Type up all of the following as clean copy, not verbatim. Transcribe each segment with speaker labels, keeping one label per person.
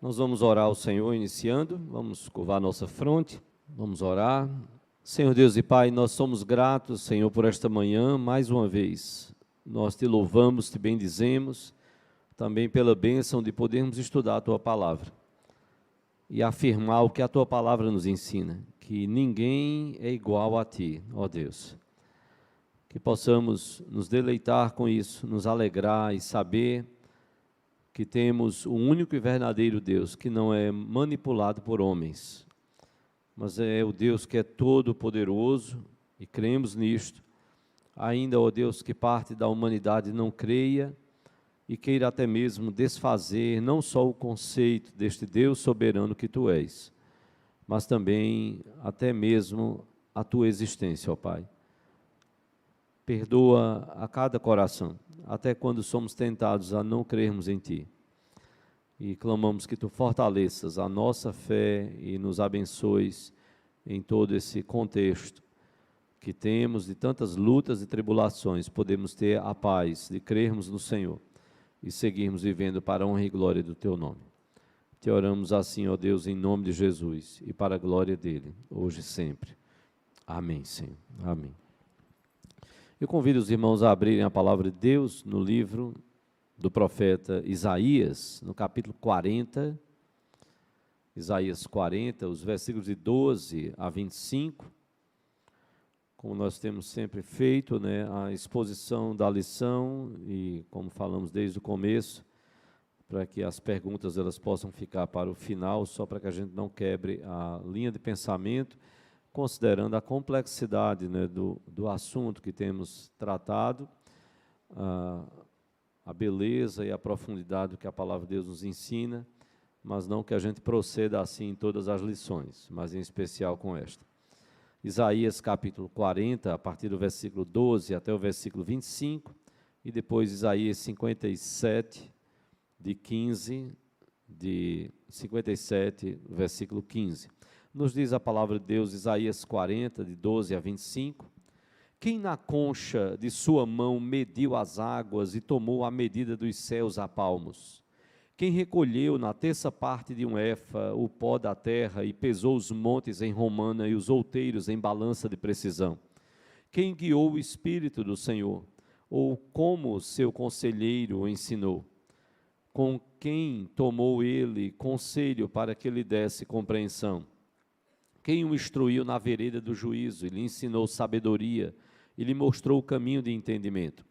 Speaker 1: Nós vamos orar ao Senhor, iniciando, vamos curvar nossa fronte, vamos orar. Senhor Deus e Pai, nós somos gratos, Senhor, por esta manhã, mais uma vez. Nós te louvamos, te bendizemos, também pela bênção de podermos estudar a Tua Palavra e afirmar o que a Tua Palavra nos ensina, que ninguém é igual a Ti, ó Deus. Que possamos nos deleitar com isso, nos alegrar e saber que temos o único e verdadeiro Deus, que não é manipulado por homens, mas é o Deus que é todo poderoso, e cremos nisto. Ainda, ó Deus, que parte da humanidade não creia e queira até mesmo desfazer não só o conceito deste Deus soberano que Tu és, mas também até mesmo a Tua existência, ó Pai. Perdoa a cada coração, até quando somos tentados a não crermos em Ti. E clamamos que Tu fortaleças a nossa fé e nos abençoes em todo esse contexto que temos de tantas lutas e tribulações. Podemos ter a paz de crermos no Senhor e seguirmos vivendo para a honra e glória do Teu nome. Te oramos assim, ó Deus, em nome de Jesus e para a glória dEle, hoje e sempre. Amém, Senhor. Amém. Eu convido os irmãos a abrirem a palavra de Deus no livro do profeta Isaías, no capítulo 40, Isaías 40, os versículos de 12 a 25, como nós temos sempre feito, né, a exposição da lição, e como falamos desde o começo, para que as perguntas elas possam ficar para o final, só para que a gente não quebre a linha de pensamento, considerando a complexidade, né, do assunto que temos tratado, a beleza e a profundidade do que a palavra de Deus nos ensina, mas não que a gente proceda assim em todas as lições, mas em especial com esta. Isaías capítulo 40, a partir do versículo 12 até o versículo 25, e depois Isaías 57, de 57, versículo 15. Nos diz a palavra de Deus, Isaías 40, de 12 a 25, quem na concha de sua mão mediu as águas e tomou a medida dos céus a palmos? Quem recolheu na terça parte de um éfa o pó da terra e pesou os montes em romana e os outeiros em balança de precisão? Quem guiou o Espírito do Senhor? Ou como seu conselheiro o ensinou? Com quem tomou ele conselho para que lhe desse compreensão? Quem o instruiu na vereda do juízo e lhe ensinou sabedoria e lhe mostrou o caminho de entendimento?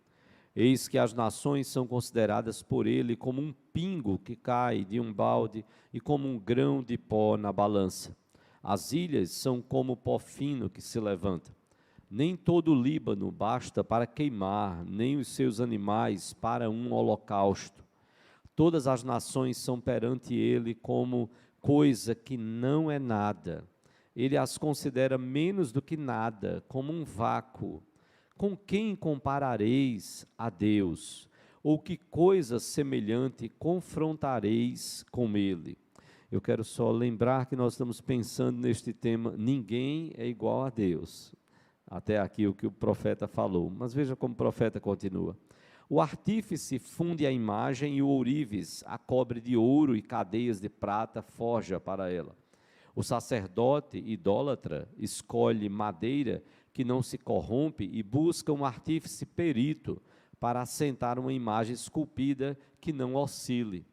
Speaker 1: Eis que as nações são consideradas por ele como um pingo que cai de um balde e como um grão de pó na balança. As ilhas são como pó fino que se levanta. Nem todo o Líbano basta para queimar, nem os seus animais para um holocausto. Todas as nações são perante ele como coisa que não é nada. Ele as considera menos do que nada, como um vácuo. Com quem comparareis a Deus? Ou que coisa semelhante confrontareis com Ele? Eu quero só lembrar que nós estamos pensando neste tema, ninguém é igual a Deus. Até aqui o que o profeta falou, mas veja como o profeta continua. O artífice funde a imagem e o ourives a cobre de ouro e cadeias de prata forja para ela. O sacerdote idólatra escolhe madeira que não se corrompe e busca um artífice perito para assentar uma imagem esculpida que não oscile.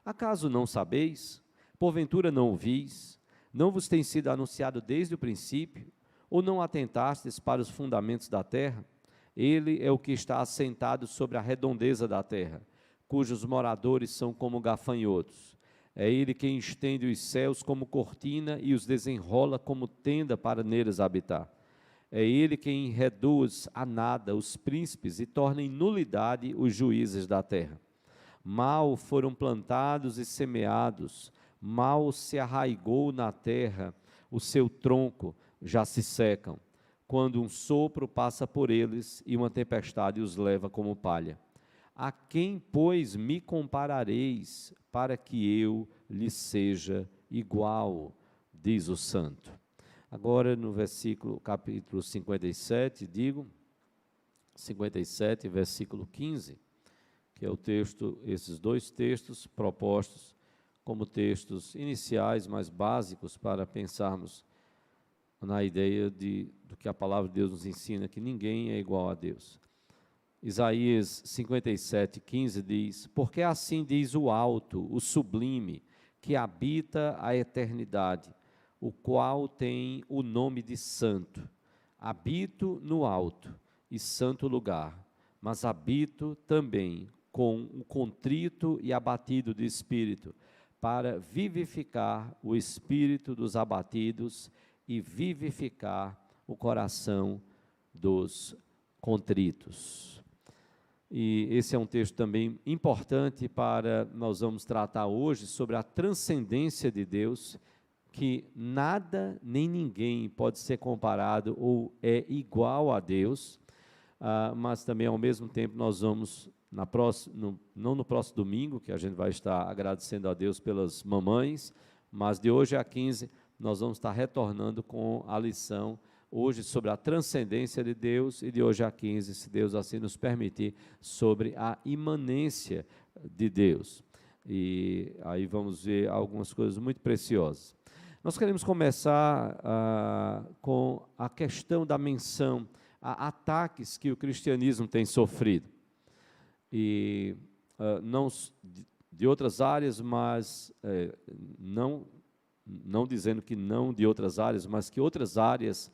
Speaker 1: Acaso não sabeis? Porventura não ouvis? Não vos tem sido anunciado desde o princípio? Ou não atentastes para os fundamentos da terra? Ele é o que está assentado sobre a redondeza da terra, cujos moradores são como gafanhotos. É ele quem estende os céus como cortina e os desenrola como tenda para neles habitar. É ele quem reduz a nada os príncipes e torna em nulidade os juízes da terra. Mal foram plantados e semeados, mal se arraigou na terra, o seu tronco já se secam, quando um sopro passa por eles e uma tempestade os leva como palha. A quem, pois, me comparareis para que eu lhe seja igual, diz o santo. Agora no capítulo 57, 57, versículo 15, que é o texto, esses dois textos propostos como textos iniciais, mais básicos, para pensarmos na ideia do que a palavra de Deus nos ensina, que ninguém é igual a Deus. Isaías 57:15 diz: porque assim diz o alto, o sublime, que habita a eternidade, o qual tem o nome de santo. Habito no alto e santo lugar, mas habito também com o contrito e abatido de espírito, para vivificar o espírito dos abatidos e vivificar o coração dos contritos. E esse é um texto também importante nós vamos tratar hoje sobre a transcendência de Deus, que nada nem ninguém pode ser comparado ou é igual a Deus, mas também ao mesmo tempo nós vamos, não no próximo domingo, que a gente vai estar agradecendo a Deus pelas mamães, mas de hoje a 15 nós vamos estar retornando com a lição hoje sobre a transcendência de Deus e de hoje a 15, se Deus assim nos permitir, sobre a imanência de Deus. E aí vamos ver algumas coisas muito preciosas. Nós queremos começar com a questão da menção a ataques que o cristianismo tem sofrido. E não de outras áreas, mas não dizendo que não de outras áreas, mas que outras áreas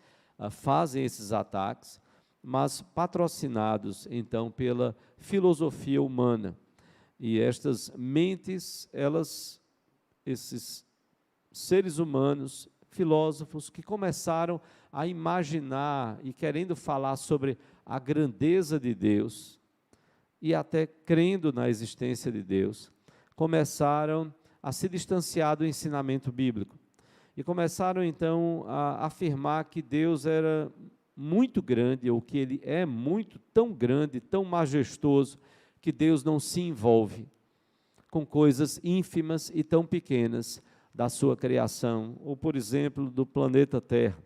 Speaker 1: fazem esses ataques, mas patrocinados, então, pela filosofia humana. E estas mentes, esses seres humanos, filósofos, que começaram a imaginar e querendo falar sobre a grandeza de Deus, e até crendo na existência de Deus, começaram a se distanciar do ensinamento bíblico. E começaram, então, a afirmar que Deus era muito grande, ou que Ele é tão grande, tão majestoso, que Deus não se envolve com coisas ínfimas e tão pequenas da sua criação, ou, por exemplo, do planeta Terra.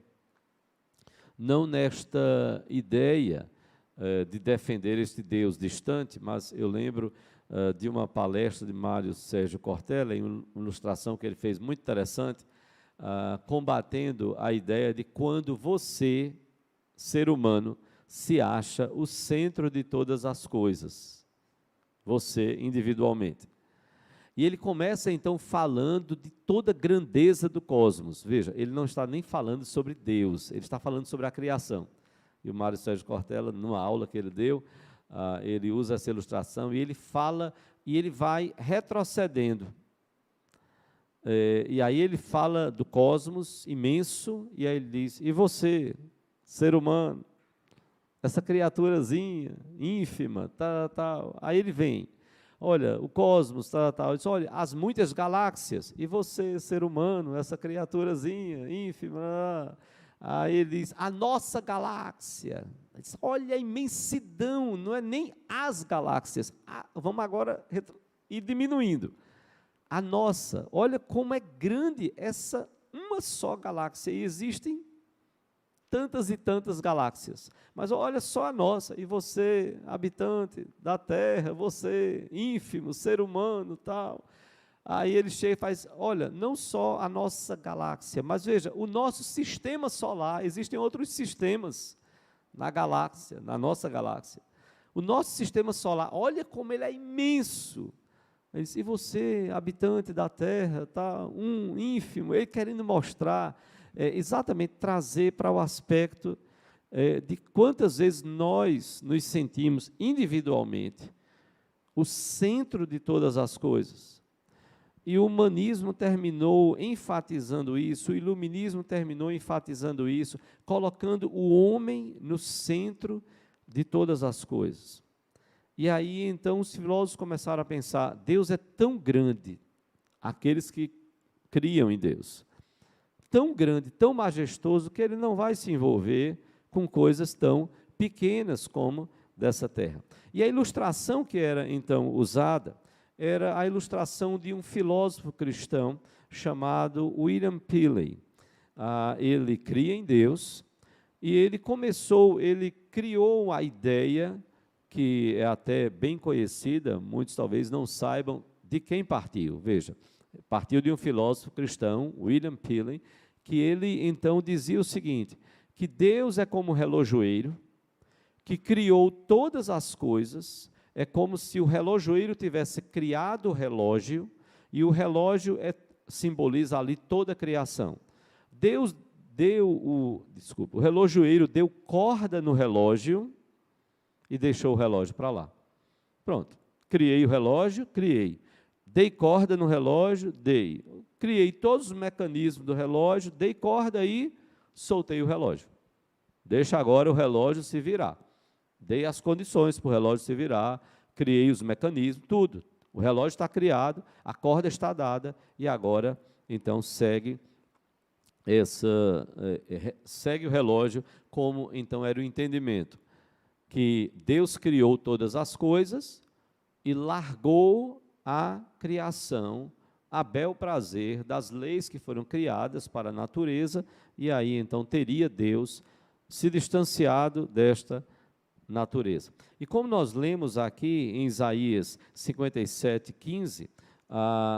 Speaker 1: Não nesta ideia de defender este Deus distante, mas eu lembro de uma palestra de Mário Sérgio Cortella, em uma ilustração que ele fez muito interessante, combatendo a ideia de quando você, ser humano, se acha o centro de todas as coisas, você individualmente. E ele começa então falando de toda a grandeza do cosmos. Veja, ele não está nem falando sobre Deus, ele está falando sobre a criação. E o Mário Sérgio Cortella, numa aula que ele deu, ele usa essa ilustração e ele fala, e ele vai retrocedendo. E aí ele fala do cosmos imenso, e aí ele diz: e você, ser humano, essa criaturazinha ínfima, tal. Aí ele vem: olha, o cosmos, tal. Ele diz: olha, as muitas galáxias, e você, ser humano, essa criaturazinha ínfima. Aí ele diz: a nossa galáxia. Ele diz: olha a imensidão, não é nem as galáxias. Vamos agora ir diminuindo. A nossa, olha como é grande essa uma só galáxia, e existem tantas e tantas galáxias, mas olha só a nossa, e você, habitante da Terra, você, ínfimo, ser humano, tal. Aí ele chega e faz: olha, não só a nossa galáxia, mas veja, o nosso sistema solar, existem outros sistemas na galáxia, na nossa galáxia. O nosso sistema solar, olha como ele é imenso. Ele diz: e você, habitante da Terra, tá, ínfimo, ele querendo mostrar, exatamente trazer para o aspecto de quantas vezes nós nos sentimos individualmente o centro de todas as coisas. E o humanismo terminou enfatizando isso, o iluminismo terminou enfatizando isso, colocando o homem no centro de todas as coisas. E aí, então, os filósofos começaram a pensar: Deus é tão grande, aqueles que criam em Deus, tão grande, tão majestoso, que Ele não vai se envolver com coisas tão pequenas como dessa terra. E a ilustração que era, então, usada, era a ilustração de um filósofo cristão chamado William Paley. Ele cria em Deus, e ele criou a ideia, que é até bem conhecida, muitos talvez não saibam de quem partiu. Veja, Partiu de um filósofo cristão, William Pilling, que ele então dizia o seguinte, que Deus é como um relojoeiro, que criou todas as coisas, é como se o relojoeiro tivesse criado o relógio, e o relógio simboliza ali toda a criação. Deus o relojoeiro deu corda no relógio e deixou o relógio para lá. Pronto, criei o relógio, criei. Dei corda no relógio, dei. Criei todos os mecanismos do relógio, dei corda e soltei o relógio. Deixa agora o relógio se virar. Dei as condições para o relógio se virar, criei os mecanismos, tudo. O relógio está criado, a corda está dada e agora, então, segue o relógio como, então, era o entendimento. Que Deus criou todas as coisas e largou a criação a bel prazer das leis que foram criadas para a natureza, e aí, então, teria Deus se distanciado desta natureza. E como nós lemos aqui em Isaías 57, 15,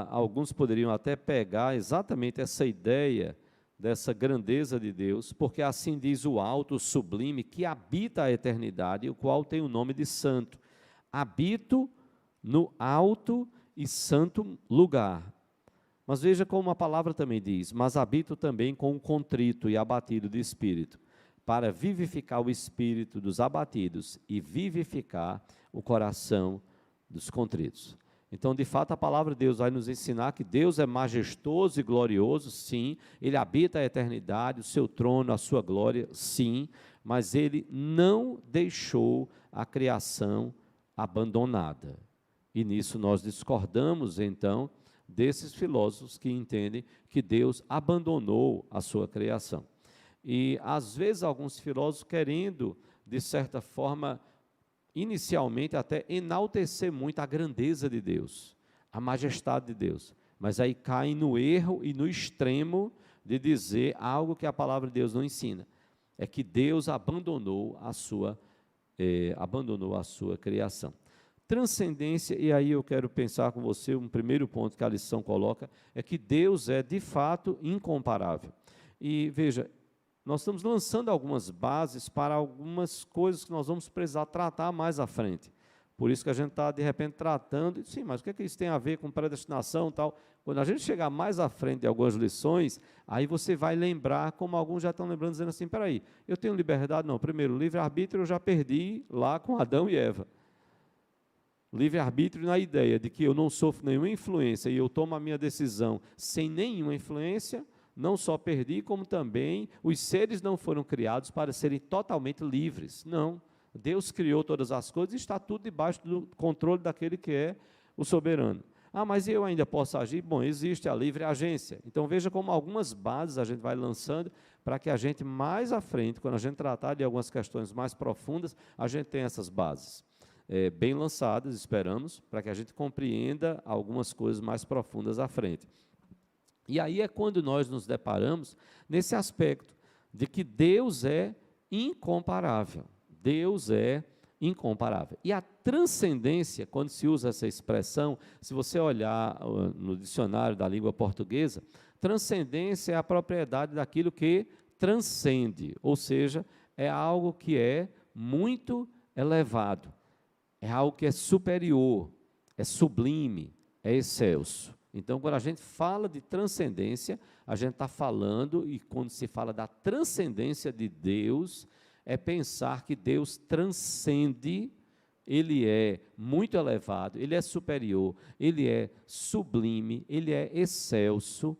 Speaker 1: alguns poderiam até pegar exatamente essa ideia dessa grandeza de Deus, porque assim diz o alto, o sublime, que habita a eternidade, o qual tem o nome de santo. Habito no alto e santo lugar. Mas veja como a palavra também diz, mas habito também com o contrito e abatido de espírito, para vivificar o espírito dos abatidos e vivificar o coração dos contritos. Então, de fato, a palavra de Deus vai nos ensinar que Deus é majestoso e glorioso, sim, Ele habita a eternidade, o seu trono, a sua glória, sim, mas Ele não deixou a criação abandonada. E nisso nós discordamos, então, desses filósofos que entendem que Deus abandonou a sua criação. E, às vezes, alguns filósofos querendo, de certa forma, inicialmente até enaltecer muito a grandeza de Deus, a majestade de Deus, mas aí caem no erro e no extremo de dizer algo que a palavra de Deus não ensina, é que Deus abandonou a sua criação. Transcendência, e aí eu quero pensar com você, um primeiro ponto que a lição coloca, é que Deus é de fato incomparável. E veja, nós estamos lançando algumas bases para algumas coisas que nós vamos precisar tratar mais à frente. Por isso que a gente está, de repente, tratando, sim, mas o que isso tem a ver com predestinação e tal? Quando a gente chegar mais à frente de algumas lições, aí você vai lembrar, como alguns já estão lembrando, dizendo assim, espera aí, eu tenho liberdade? Não, primeiro, livre-arbítrio eu já perdi lá com Adão e Eva. Livre-arbítrio na ideia de que eu não sofro nenhuma influência e eu tomo a minha decisão sem nenhuma influência, não só perdi, como também os seres não foram criados para serem totalmente livres. Não. Deus criou todas as coisas e está tudo debaixo do controle daquele que é o soberano. Ah, mas eu ainda posso agir? Bom, existe a livre agência. Então, veja como algumas bases a gente vai lançando para que a gente, mais à frente, quando a gente tratar de algumas questões mais profundas, a gente tenha essas bases bem lançadas, esperamos, para que a gente compreenda algumas coisas mais profundas à frente. E aí é quando nós nos deparamos nesse aspecto de que Deus é incomparável. Deus é incomparável. E a transcendência, quando se usa essa expressão, se você olhar no dicionário da língua portuguesa, transcendência é a propriedade daquilo que transcende, ou seja, é algo que é muito elevado, é algo que é superior, é sublime, é excelso. Então, quando a gente fala de transcendência, a gente está falando, e quando se fala da transcendência de Deus, é pensar que Deus transcende, Ele é muito elevado, Ele é superior, Ele é sublime, Ele é excelso,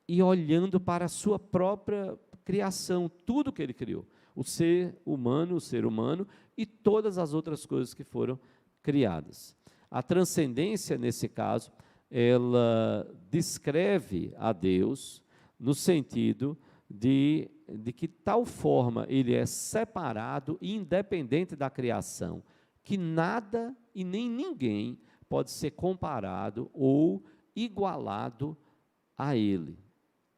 Speaker 1: e olhando para a sua própria criação, tudo que Ele criou, o ser humano e todas as outras coisas que foram criadas. A transcendência, nesse caso, ela descreve a Deus no sentido de que tal forma Ele é separado e independente da criação, que nada e nem ninguém pode ser comparado ou igualado a Ele.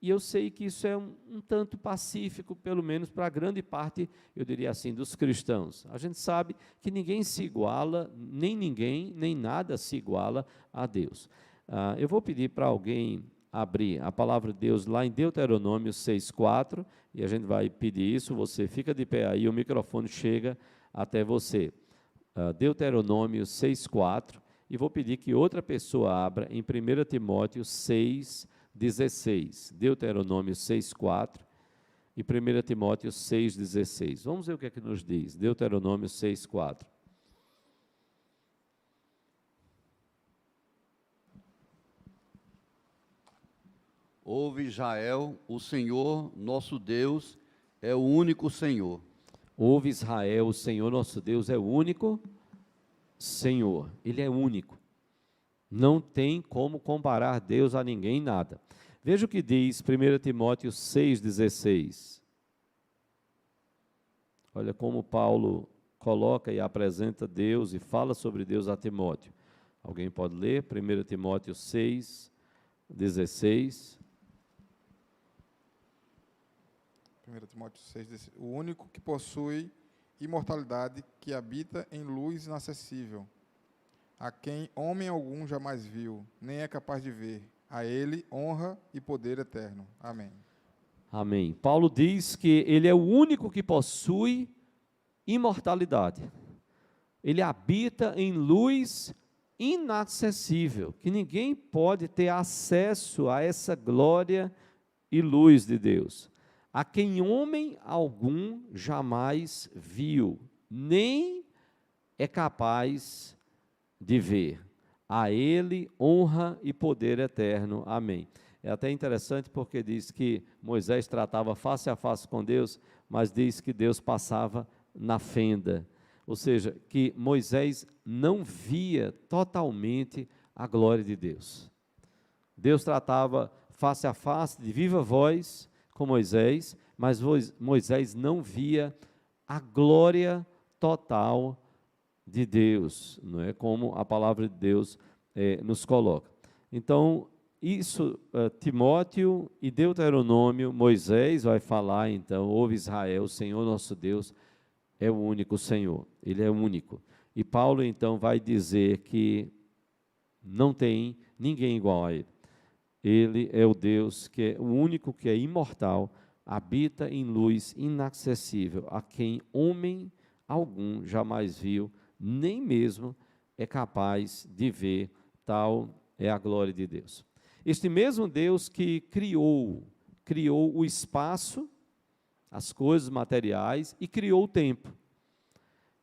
Speaker 1: E eu sei que isso é um tanto pacífico, pelo menos para a grande parte, eu diria assim, dos cristãos. A gente sabe que ninguém se iguala, nem ninguém, nem nada se iguala a Deus. Eu vou pedir para alguém abrir a palavra de Deus lá em Deuteronômio 6,4, e a gente vai pedir isso, você fica de pé aí, o microfone chega até você. Deuteronômio 6,4, e vou pedir que outra pessoa abra em 1 Timóteo 6,16. Deuteronômio 6,4 e 1 Timóteo 6,16. Vamos ver o que é que nos diz. Deuteronômio 6,4.
Speaker 2: Ouve, Israel, o Senhor, nosso Deus, é o único Senhor.
Speaker 1: Ouve, Israel, o Senhor nosso Deus é o único Senhor. Ele é único. Não tem como comparar Deus a ninguém, nada. Veja o que diz 1 Timóteo 6,16. Olha como Paulo coloca e apresenta Deus e fala sobre Deus a Timóteo. Alguém pode ler? 1 Timóteo 6,16.
Speaker 3: 1 Timóteo 6, o único que possui imortalidade, que habita em luz inacessível, a quem homem algum jamais viu, nem é capaz de ver. A ele honra e poder eterno. Amém.
Speaker 1: Amém. Paulo diz que ele é o único que possui imortalidade. Ele habita em luz inacessível, que ninguém pode ter acesso a essa glória e luz de Deus, a quem homem algum jamais viu, nem é capaz de ver. A ele honra e poder eterno. Amém. É até interessante porque diz que Moisés tratava face a face com Deus, mas diz que Deus passava na fenda. Ou seja, que Moisés não via totalmente a glória de Deus. Deus tratava face a face, de viva voz, com Moisés, mas Moisés não via a glória total de Deus, não é como a palavra de Deus nos coloca. Então, isso, Timóteo e Deuteronômio, Moisés vai falar, então, ouve Israel, o Senhor nosso Deus é o único Senhor, Ele é único. E Paulo, então, vai dizer que não tem ninguém igual a Ele. Ele é o Deus que é o único que é imortal, habita em luz inacessível, a quem homem algum jamais viu, nem mesmo é capaz de ver. Tal é a glória de Deus. Este mesmo Deus que criou o espaço, as coisas materiais, e criou o tempo.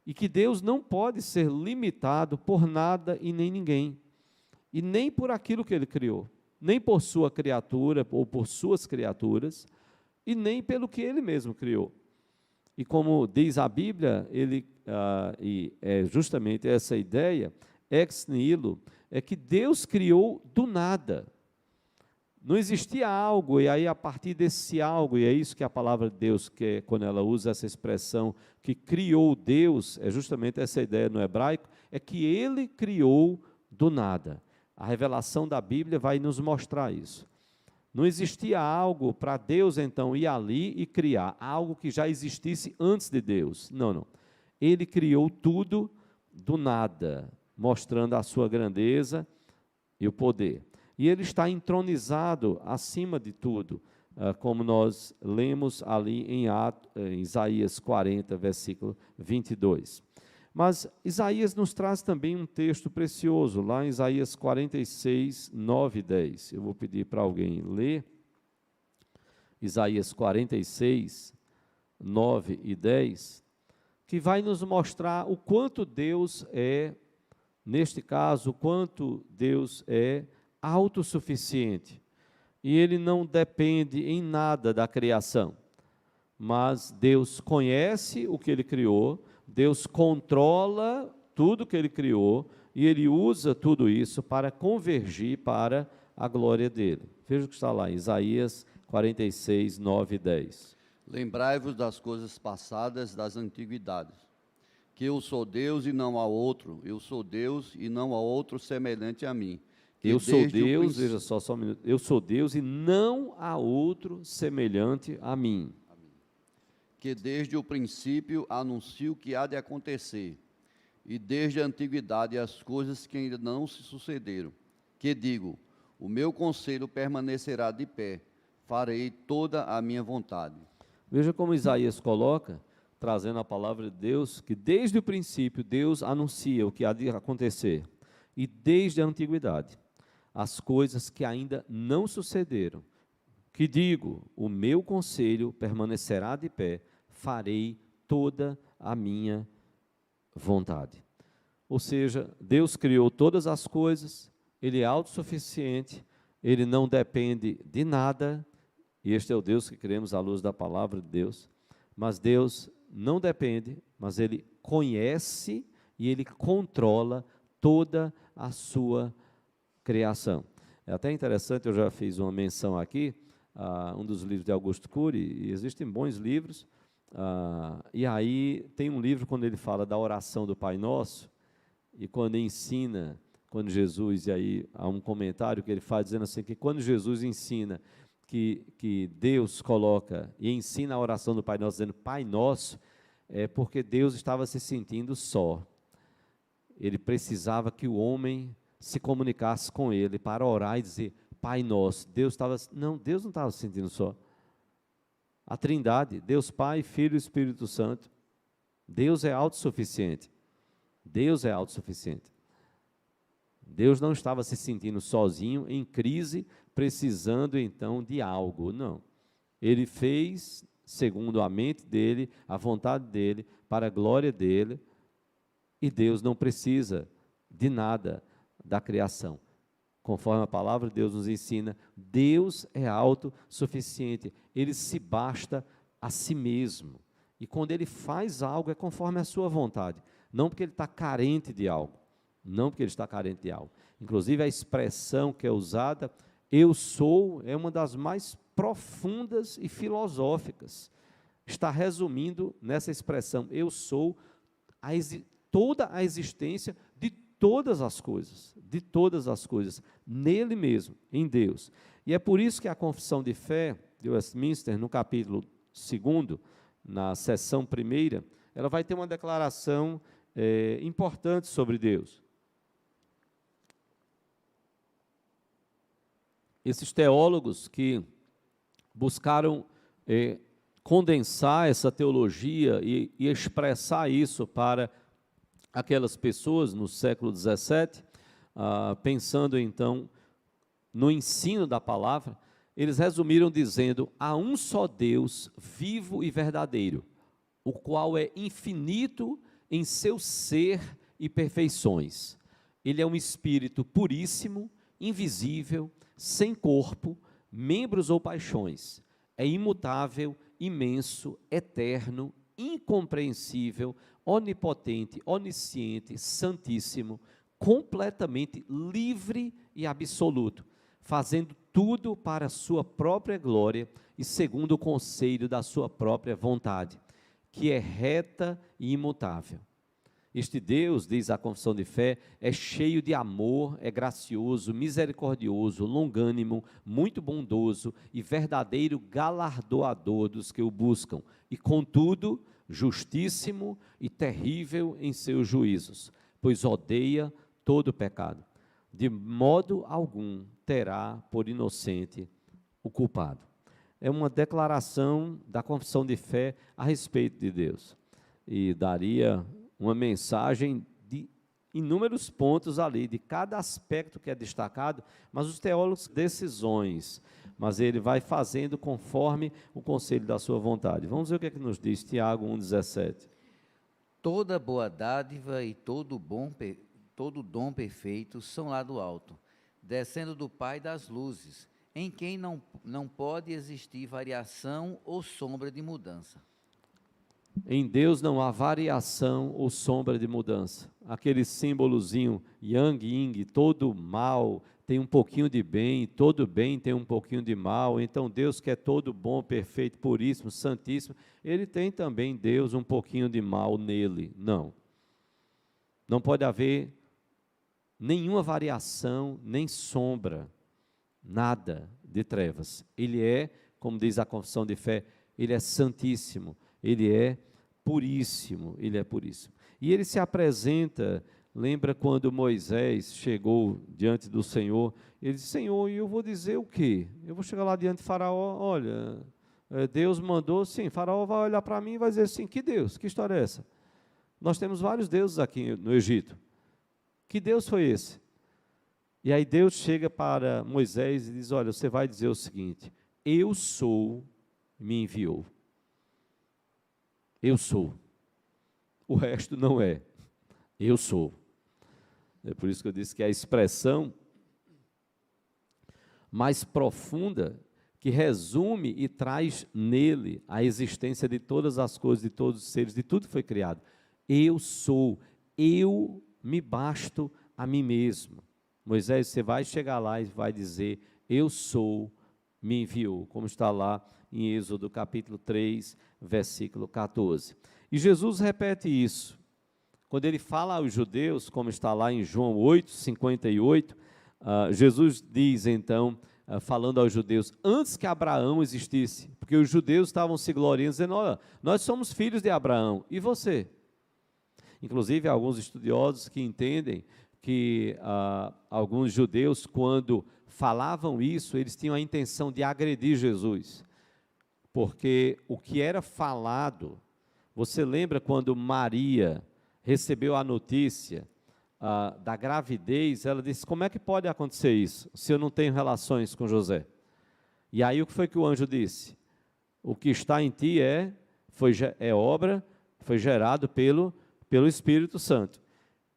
Speaker 1: E que Deus não pode ser limitado por nada e nem ninguém, e nem por aquilo que Ele criou, nem por sua criatura ou por suas criaturas, e nem pelo que Ele mesmo criou. E como diz a Bíblia, e é justamente essa ideia, ex nihilo, é que Deus criou do nada. Não existia algo, e aí a partir desse algo, e é isso que a palavra de Deus quer, quando ela usa essa expressão, que criou Deus, é justamente essa ideia no hebraico, é que Ele criou do nada. A revelação da Bíblia vai nos mostrar isso. Não existia algo para Deus, então, ir ali e criar algo que já existisse antes de Deus. Não, não. Ele criou tudo do nada, mostrando a sua grandeza e o poder. E Ele está entronizado acima de tudo, como nós lemos ali em Isaías 40, versículo 22. Mas Isaías nos traz também um texto precioso, lá em Isaías 46, 9 e 10. Eu vou pedir para alguém ler. Isaías 46, 9 e 10, que vai nos mostrar o quanto Deus é, neste caso, o quanto Deus é autossuficiente. E Ele não depende em nada da criação. Mas Deus conhece o que Ele criou, Deus controla tudo que Ele criou, e Ele usa tudo isso para convergir para a glória dEle. Veja o que está lá, Isaías 46, 9 e 10.
Speaker 2: Lembrai-vos das coisas passadas das antiguidades, que eu sou Deus e não há outro, eu sou Deus e não há outro semelhante a mim.
Speaker 1: Eu sou Deus, veja só um minuto, eu sou Deus e não há outro semelhante a mim.
Speaker 2: Que desde o princípio anuncio o que há de acontecer, e desde a antiguidade as coisas que ainda não se sucederam, que digo: o meu conselho permanecerá de pé, farei toda a minha vontade.
Speaker 1: Veja como Isaías coloca, trazendo a palavra de Deus, que desde o princípio Deus anuncia o que há de acontecer, e desde a antiguidade, as coisas que ainda não sucederam, que digo: o meu conselho permanecerá de pé, farei toda a minha vontade. Ou seja, Deus criou todas as coisas, Ele é autossuficiente, Ele não depende de nada, e este é o Deus que cremos à luz da palavra de Deus, mas Deus não depende, mas Ele conhece e Ele controla toda a sua criação. É até interessante, eu já fiz uma menção aqui, um dos livros de Augusto Cury, e existem bons livros, e aí tem um livro quando ele fala da oração do Pai Nosso, e quando ensina, quando Jesus, e aí há um comentário que ele faz dizendo assim, que quando Jesus ensina que Deus coloca e ensina a oração do Pai Nosso, dizendo Pai Nosso, é porque Deus estava se sentindo só. Ele precisava que o homem se comunicasse com ele para orar e dizer Pai Nosso. Deus não estava se sentindo só. A Trindade, Deus Pai, Filho e Espírito Santo, Deus é autossuficiente. Deus é autossuficiente. Deus não estava se sentindo sozinho, em crise, precisando então de algo, não. Ele fez, segundo a mente dele, a vontade dele, para a glória dele, e Deus não precisa de nada da criação. Conforme a palavra de Deus nos ensina, Deus é autossuficiente, Ele se basta a si mesmo. E quando Ele faz algo, é conforme a sua vontade. Não porque Ele está carente de algo. Não porque Ele está carente de algo. Inclusive, a expressão que é usada, eu sou, é uma das mais profundas e filosóficas. Está resumindo nessa expressão, eu sou, toda a existência de todas as coisas, nele mesmo, em Deus. E é por isso que a confissão de fé de Westminster, no capítulo 2, na seção 1ª, ela vai ter uma declaração importante sobre Deus. Esses teólogos que buscaram condensar essa teologia e expressar isso para aquelas pessoas no século XVII, pensando então no ensino da palavra, eles resumiram dizendo: há um só Deus vivo e verdadeiro, o qual é infinito em seu ser e perfeições. Ele é um espírito puríssimo, invisível, sem corpo, membros ou paixões. É imutável, imenso, eterno, incompreensível, onipotente, onisciente, santíssimo, completamente livre e absoluto, fazendo tudo para a sua própria glória e segundo o conselho da sua própria vontade, que é reta e imutável. Este Deus, diz a confissão de fé, é cheio de amor, é gracioso, misericordioso, longânimo, muito bondoso e verdadeiro galardoador dos que o buscam, e contudo, justíssimo e terrível em seus juízos, pois odeia todo pecado. De modo algum terá por inocente o culpado. É uma declaração da confissão de fé a respeito de Deus. E daria uma mensagem de inúmeros pontos ali, de cada aspecto que é destacado, mas os teólogos, decisões, mas ele vai fazendo conforme o conselho da sua vontade. Vamos ver o que é que nos diz Tiago 1,17.
Speaker 4: Toda boa dádiva e todo dom perfeito são lá do alto, descendo do Pai das luzes, em quem não pode existir variação ou sombra de mudança.
Speaker 1: Em Deus não há variação ou sombra de mudança. Aquele símbolozinho yang, yin, todo mal tem um pouquinho de bem, todo bem tem um pouquinho de mal. Então Deus, que é todo bom, perfeito, puríssimo, santíssimo, Ele tem também, Deus, um pouquinho de mal nele. Não. Não pode haver nenhuma variação, nem sombra, nada de trevas. Ele é, como diz a confissão de fé, Ele é santíssimo, Ele é puríssimo, Ele é puríssimo. E Ele se apresenta Lembra quando Moisés chegou diante do Senhor? Ele disse: Senhor, e eu vou dizer o quê? Eu vou chegar lá diante de Faraó, olha, Deus mandou, sim, Faraó vai olhar para mim e vai dizer assim: que Deus? Que história é essa? Nós temos vários deuses aqui no Egito. Que Deus foi esse? E aí Deus chega para Moisés e diz: olha, você vai dizer o seguinte: eu sou, me enviou. Eu sou. O resto não é. Eu sou. É por isso que eu disse que é a expressão mais profunda que resume e traz nele a existência de todas as coisas, de todos os seres, de tudo que foi criado. Eu sou, eu me basto a mim mesmo. Moisés, você vai chegar lá e vai dizer: eu sou, me enviou, como está lá em Êxodo capítulo 3, versículo 14. E Jesus repete isso. Quando ele fala aos judeus, como está lá em João 8, 58, Jesus diz então, falando aos judeus, antes que Abraão existisse, porque os judeus estavam se gloriando, dizendo: olha, nós somos filhos de Abraão, e você? Inclusive, há alguns estudiosos que entendem que alguns judeus, quando falavam isso, eles tinham a intenção de agredir Jesus, porque o que era falado, você lembra quando Maria recebeu a notícia da gravidez, ela disse: como é que pode acontecer isso, se eu não tenho relações com José? E aí o que foi que o anjo disse? O que está em ti foi gerado pelo Espírito Santo.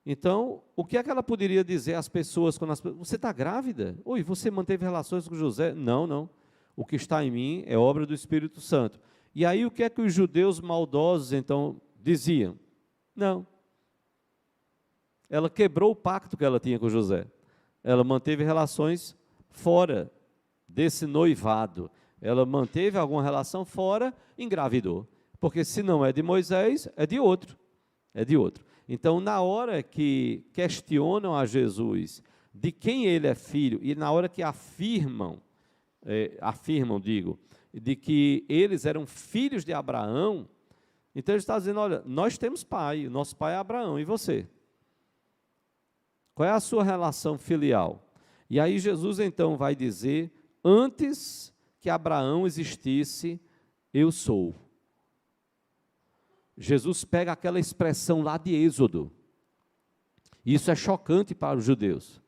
Speaker 1: Então, o que é que ela poderia dizer às pessoas quando você está grávida? Oi, você manteve relações com José? Não, não. O que está em mim é obra do Espírito Santo. E aí o que é que os judeus maldosos então diziam? Não. Ela quebrou o pacto que ela tinha com José. Ela manteve relações fora desse noivado. Ela manteve alguma relação fora, engravidou. Porque se não é de Moisés, é de outro. É de outro. Então, na hora que questionam a Jesus de quem ele é filho, e na hora que afirmam, de que eles eram filhos de Abraão, então ele está dizendo: olha, nós temos pai, o nosso pai é Abraão, e você? Qual é a sua relação filial? E aí Jesus então vai dizer: antes que Abraão existisse, eu sou. Jesus pega aquela expressão lá de Êxodo. Isso é chocante para os judeus.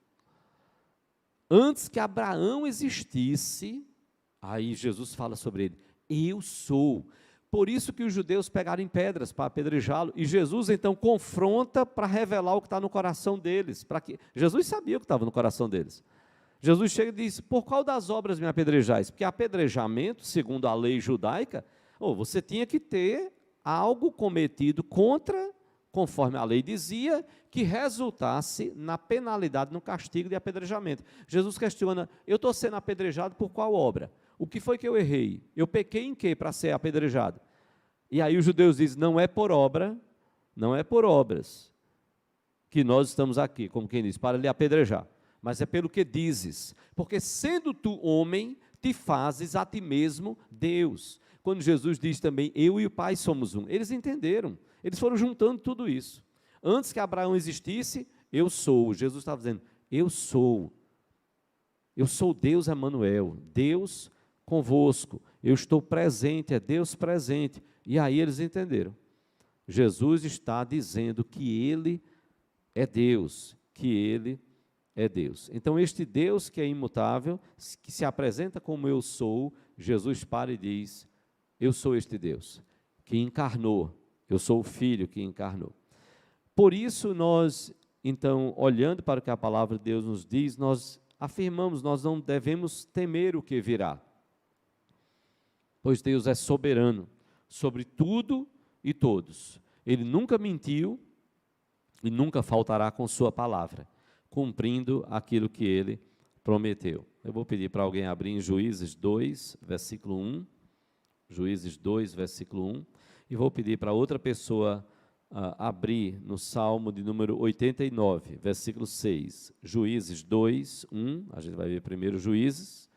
Speaker 1: Antes que Abraão existisse, aí Jesus fala sobre ele: eu sou. Por isso que os judeus pegaram em pedras para apedrejá-lo, e Jesus então confronta para revelar o que está no coração deles. Jesus sabia o que estava no coração deles. Jesus chega e diz: por qual das obras me apedrejais? Porque apedrejamento, segundo a lei judaica, você tinha que ter algo cometido conforme a lei dizia, que resultasse na penalidade, no castigo de apedrejamento. Jesus questiona: eu estou sendo apedrejado por qual obra? O que foi que eu errei? Eu pequei em quê para ser apedrejado? E aí os judeus dizem: não é por obra, não é por obras que nós estamos aqui, como quem diz, para lhe apedrejar, mas é pelo que dizes, porque sendo tu homem, te fazes a ti mesmo Deus. Quando Jesus diz também: eu e o Pai somos um, eles entenderam, eles foram juntando tudo isso. Antes que Abraão existisse, eu sou. Jesus estava dizendo: eu sou Deus Emanuel, Deus convosco, eu estou presente, é Deus presente. E aí eles entenderam. Jesus está dizendo que Ele é Deus, que Ele é Deus. Então este Deus que é imutável, que se apresenta como eu sou, Jesus para e diz: eu sou este Deus que encarnou, eu sou o Filho que encarnou. Por isso nós, então, olhando para o que a palavra de Deus nos diz, nós afirmamos: nós não devemos temer o que virá, pois Deus é soberano sobre tudo e todos. Ele nunca mentiu e nunca faltará com sua palavra, cumprindo aquilo que Ele prometeu. Eu vou pedir para alguém abrir em Juízes 2, versículo 1, Juízes 2, versículo 1, e vou pedir para outra pessoa abrir no Salmo de número 89, versículo 6, Juízes 2, 1, a gente vai ver primeiro Juízes,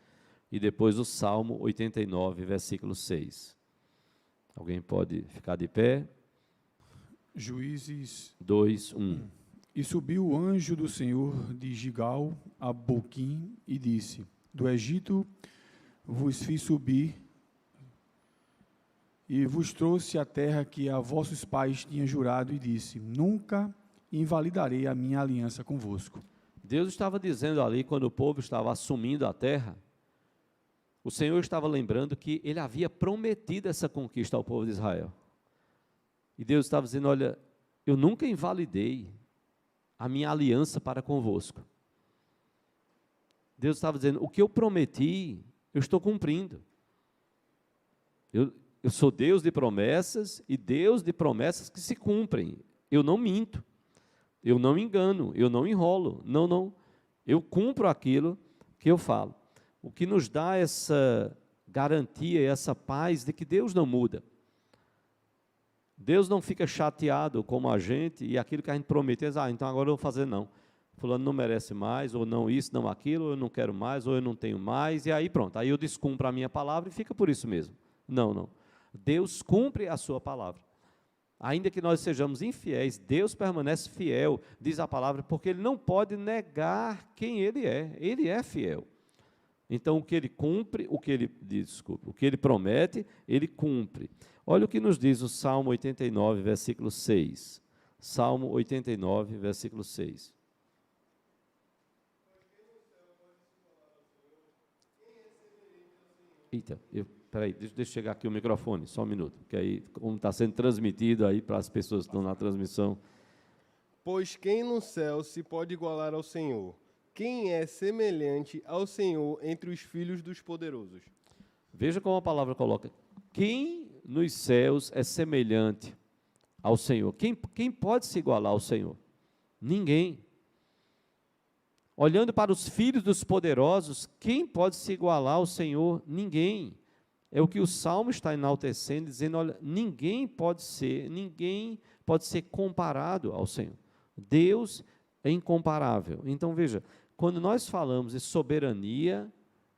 Speaker 1: e depois o Salmo 89, versículo 6. Alguém pode ficar de pé?
Speaker 5: Juízes
Speaker 1: 2, 1.
Speaker 5: E subiu o anjo do Senhor de Gigal a Boquim e disse: Do Egito vos fiz subir e vos trouxe a terra que a vossos pais tinha jurado, e disse: Nunca invalidarei a minha aliança convosco.
Speaker 1: Deus estava dizendo ali, quando o povo estava assumindo a terra, o Senhor estava lembrando que ele havia prometido essa conquista ao povo de Israel. E Deus estava dizendo: olha, eu nunca invalidei a minha aliança para convosco. Deus estava dizendo: o que eu prometi, eu estou cumprindo. Eu sou Deus de promessas e Deus de promessas que se cumprem. Eu não minto, eu não engano, eu não enrolo. Não. Eu cumpro aquilo que eu falo. O que nos dá essa garantia e essa paz de que Deus não muda. Deus não fica chateado como a gente e aquilo que a gente prometeu, então agora eu vou fazer não. Fulano não merece mais, ou não isso, não aquilo, ou eu não quero mais, ou eu não tenho mais, e aí pronto, aí eu descumpro a minha palavra e fica por isso mesmo. Não. Deus cumpre a sua palavra. Ainda que nós sejamos infiéis, Deus permanece fiel, diz a palavra, porque Ele não pode negar quem Ele é fiel. Então, o que Ele cumpre, o que Ele promete, Ele cumpre. Olha o que nos diz o Salmo 89, versículo 6. Salmo 89, versículo 6. Eita, peraí, deixa eu chegar aqui o microfone, só um minuto, porque aí, como está sendo transmitido aí para as pessoas que estão na transmissão.
Speaker 6: Pois quem no céu se pode igualar ao Senhor? Quem é semelhante ao Senhor entre os filhos dos poderosos?
Speaker 1: Veja como a palavra coloca: quem nos céus é semelhante ao Senhor? Quem pode se igualar ao Senhor? Ninguém. Olhando para os filhos dos poderosos, quem pode se igualar ao Senhor? Ninguém. É o que o Salmo está enaltecendo, dizendo: olha, ninguém pode ser comparado ao Senhor. Deus é incomparável. Então veja, quando nós falamos de soberania,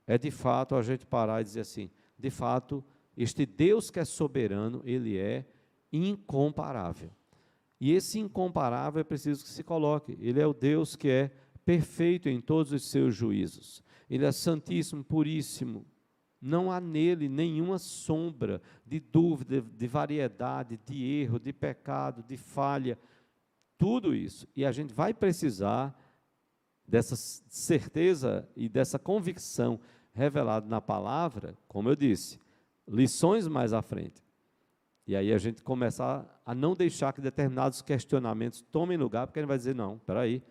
Speaker 1: é de fato a gente parar e dizer assim: de fato, este Deus que é soberano, Ele é incomparável. E esse incomparável é preciso que se coloque. Ele é o Deus que é perfeito em todos os seus juízos. Ele é santíssimo, puríssimo. Não há nele nenhuma sombra de dúvida, de variedade, de erro, de pecado, de falha. Tudo isso. E a gente vai precisar dessa certeza e dessa convicção revelada na palavra, como eu disse, lições mais à frente. E aí a gente começar a não deixar que determinados questionamentos tomem lugar, porque a gente vai dizer: não, espera aí,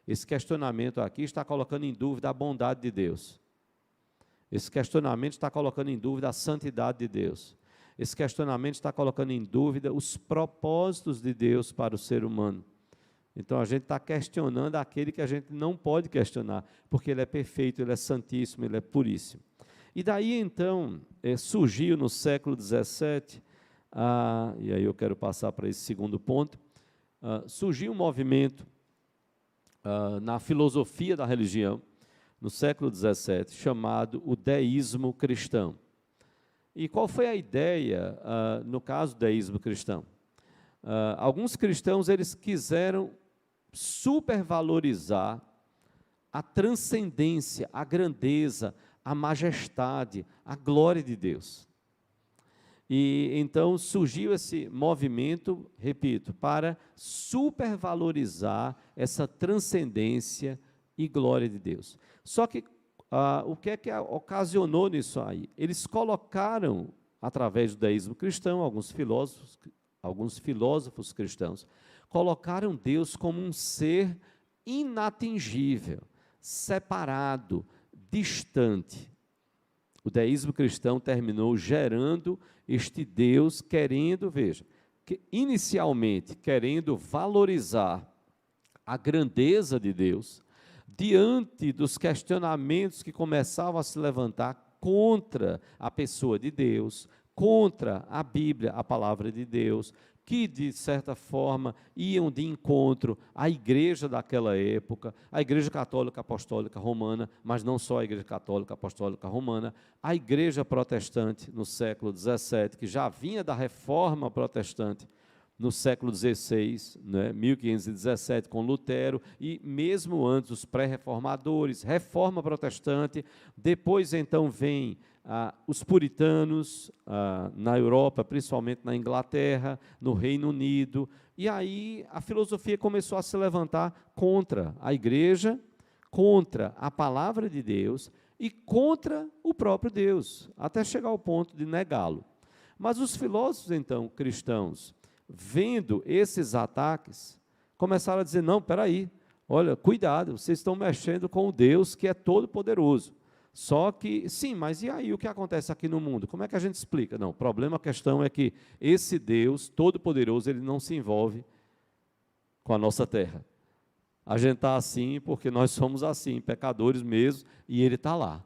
Speaker 1: esse questionamento aqui está colocando em dúvida a bondade de Deus. Esse questionamento está colocando em dúvida a santidade de Deus. Esse questionamento está colocando em dúvida os propósitos de Deus para o ser humano. Então, a gente está questionando aquele que a gente não pode questionar, porque Ele é perfeito, Ele é santíssimo, Ele é puríssimo. E daí, então, surgiu no século XVII, e aí eu quero passar para esse segundo ponto, surgiu um movimento na filosofia da religião, no século XVII, chamado o deísmo cristão. E qual foi a ideia, no caso do deísmo cristão? Alguns cristãos, eles quiseram supervalorizar a transcendência, a grandeza, a majestade, a glória de Deus. E então surgiu esse movimento, repito, para supervalorizar essa transcendência e glória de Deus. Só que o que é que ocasionou nisso aí? Eles colocaram, através do deísmo cristão, alguns filósofos cristãos, colocaram Deus como um ser inatingível, separado, distante. O deísmo cristão terminou gerando este Deus querendo, inicialmente querendo valorizar a grandeza de Deus, diante dos questionamentos que começavam a se levantar contra a pessoa de Deus, contra a Bíblia, a palavra de Deus, que, de certa forma, iam de encontro à igreja daquela época, a Igreja Católica Apostólica Romana, mas não só a Igreja Católica Apostólica Romana, a Igreja Protestante no século XVII, que já vinha da Reforma Protestante, no século XVI, né, 1517, com Lutero, e mesmo antes os pré-reformadores, Reforma Protestante, depois então vem os puritanos na Europa, principalmente na Inglaterra, no Reino Unido, e aí a filosofia começou a se levantar contra a igreja, contra a palavra de Deus e contra o próprio Deus, até chegar ao ponto de negá-lo. Mas os filósofos, então, cristãos, vendo esses ataques, começaram a dizer, não, espera aí, olha, cuidado, vocês estão mexendo com o Deus que é todo-poderoso. Só que, sim, mas e aí o que acontece aqui no mundo? Como é que a gente explica? Não, o problema, a questão é que esse Deus todo-poderoso, ele não se envolve com a nossa terra. A gente está assim porque nós somos assim, pecadores mesmo, e ele está lá.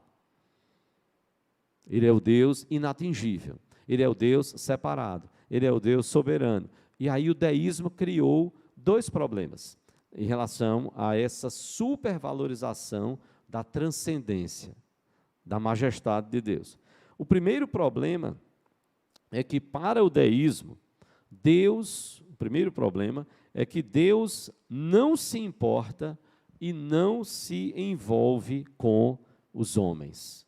Speaker 1: Ele é o Deus inatingível, ele é o Deus separado, ele é o Deus soberano. E aí o deísmo criou dois problemas em relação a essa supervalorização da transcendência, da majestade de Deus. O primeiro problema é que para o deísmo, o primeiro problema é que Deus não se importa e não se envolve com os homens.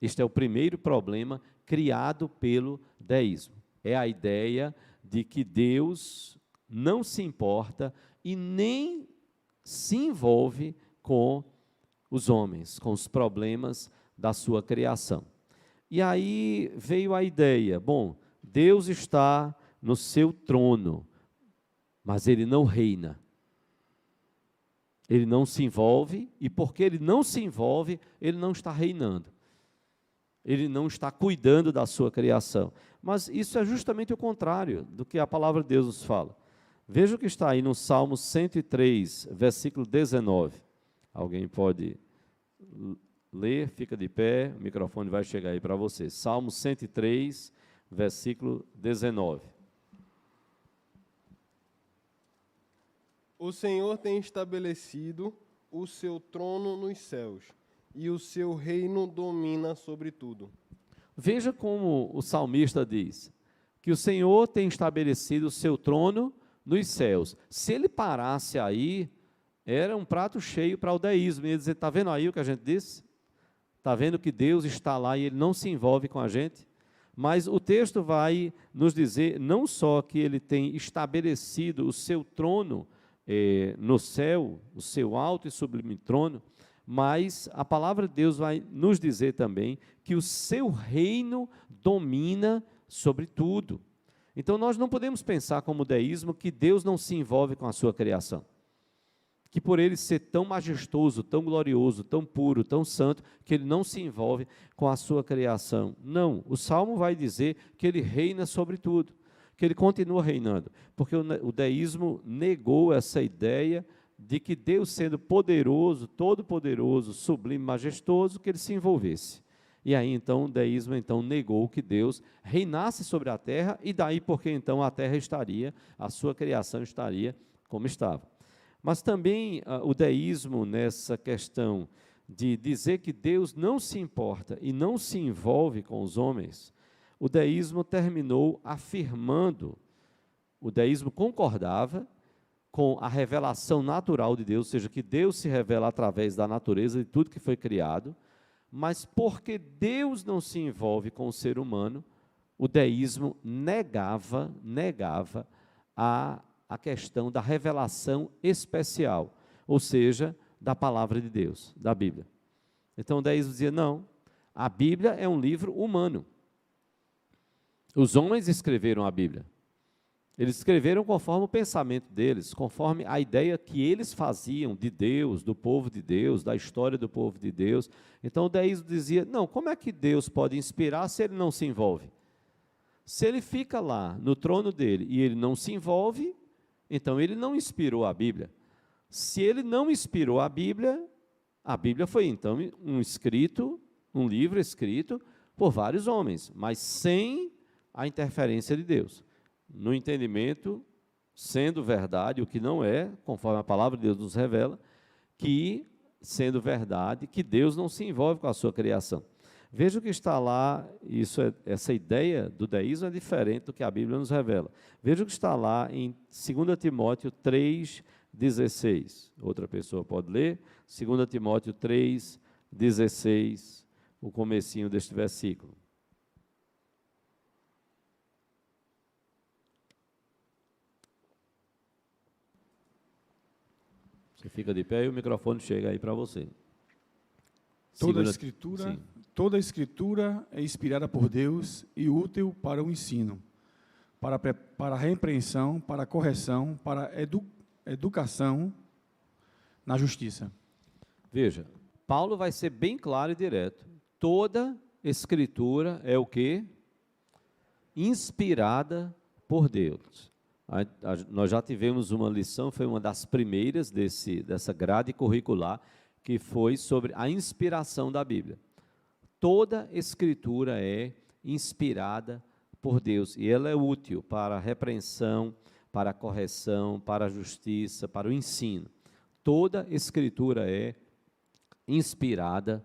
Speaker 1: Este é o primeiro problema criado pelo deísmo. É a ideia de que Deus não se importa e nem se envolve com os homens, com os problemas da sua criação. E aí veio a ideia, bom, Deus está no seu trono, mas ele não reina. Ele não se envolve, e porque ele não se envolve, ele não está reinando. Ele não está cuidando da sua criação. Mas isso é justamente o contrário do que a palavra de Deus nos fala. Veja o que está aí no Salmo 103, versículo 19. Alguém pode ler, fica de pé, o microfone vai chegar aí para você. Salmo 103, versículo 19.
Speaker 6: O Senhor tem estabelecido o seu trono nos céus, e o seu reino domina sobre tudo.
Speaker 1: Veja como o salmista diz, que o Senhor tem estabelecido o seu trono nos céus. Se ele parasse aí, era um prato cheio para o deísmo. Ele ia dizer, está vendo aí o que a gente disse? Está vendo que Deus está lá e ele não se envolve com a gente? Mas o texto vai nos dizer, não só que ele tem estabelecido o seu trono no céu, o seu alto e sublime trono, mas a palavra de Deus vai nos dizer também que o seu reino domina sobre tudo. Então nós não podemos pensar como o deísmo que Deus não se envolve com a sua criação. Que por ele ser tão majestoso, tão glorioso, tão puro, tão santo, que ele não se envolve com a sua criação. Não, o Salmo vai dizer que ele reina sobre tudo, que ele continua reinando, porque o deísmo negou essa ideia de que Deus, sendo poderoso, todo-poderoso, sublime, majestoso, que ele se envolvesse. E aí, então, o deísmo negou que Deus reinasse sobre a terra, e daí porque, então, a terra estaria, a sua criação estaria como estava. Mas também o deísmo, nessa questão de dizer que Deus não se importa e não se envolve com os homens, o deísmo terminou afirmando, o deísmo concordava com a revelação natural de Deus, ou seja, que Deus se revela através da natureza de tudo que foi criado, mas porque Deus não se envolve com o ser humano, o deísmo negava a questão da revelação especial, ou seja, da palavra de Deus, da Bíblia. Então o deísmo dizia, não, a Bíblia é um livro humano. Os homens escreveram a Bíblia. Eles escreveram conforme o pensamento deles, conforme a ideia que eles faziam de Deus, do povo de Deus, da história do povo de Deus. Então o deísmo dizia, não, como é que Deus pode inspirar se ele não se envolve? Se ele fica lá no trono dele e ele não se envolve, então ele não inspirou a Bíblia. Se ele não inspirou a Bíblia foi então um livro escrito por vários homens, mas sem a interferência de Deus. No entendimento, sendo verdade, o que não é, conforme a palavra de Deus nos revela, que, sendo verdade, que Deus não se envolve com a sua criação. Veja o que está lá, essa ideia do deísmo é diferente do que a Bíblia nos revela. Veja o que está lá em 2 Timóteo 3,16. Outra pessoa pode ler? 2 Timóteo 3,16, o comecinho deste versículo. Você fica de pé e o microfone chega aí para você.
Speaker 5: Toda a escritura é inspirada por Deus e útil para o ensino, para a repreensão, para a correção, para a educação na justiça.
Speaker 1: Veja, Paulo vai ser bem claro e direto. Toda escritura é o quê? Inspirada por Deus. Nós já tivemos uma lição, foi uma das primeiras dessa grade curricular, que foi sobre a inspiração da Bíblia. Toda escritura é inspirada por Deus e ela é útil para a repreensão, para a correção, para a justiça, para o ensino. Toda escritura é inspirada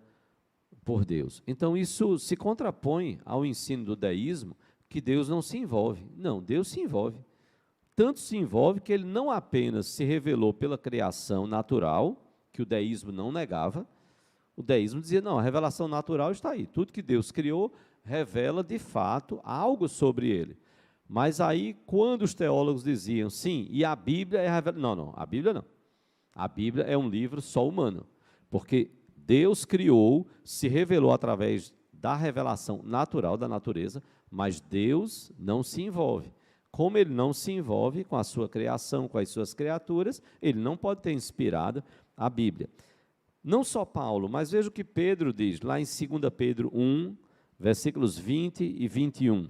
Speaker 1: por Deus. Então isso se contrapõe ao ensino do deísmo, que Deus não se envolve. Não, Deus se envolve. Tanto se envolve que ele não apenas se revelou pela criação natural, que o deísmo não negava. O deísmo dizia, não, a revelação natural está aí. Tudo que Deus criou revela, de fato, algo sobre ele. Mas aí, quando os teólogos diziam, sim, e a Bíblia é a revelação... Não, a Bíblia não. A Bíblia é um livro só humano. Porque Deus criou, se revelou através da revelação natural da natureza, mas Deus não se envolve. Como ele não se envolve com a sua criação, com as suas criaturas, ele não pode ter inspirado a Bíblia. Não só Paulo, mas veja o que Pedro diz, lá em 2 Pedro 1, versículos 20 e 21.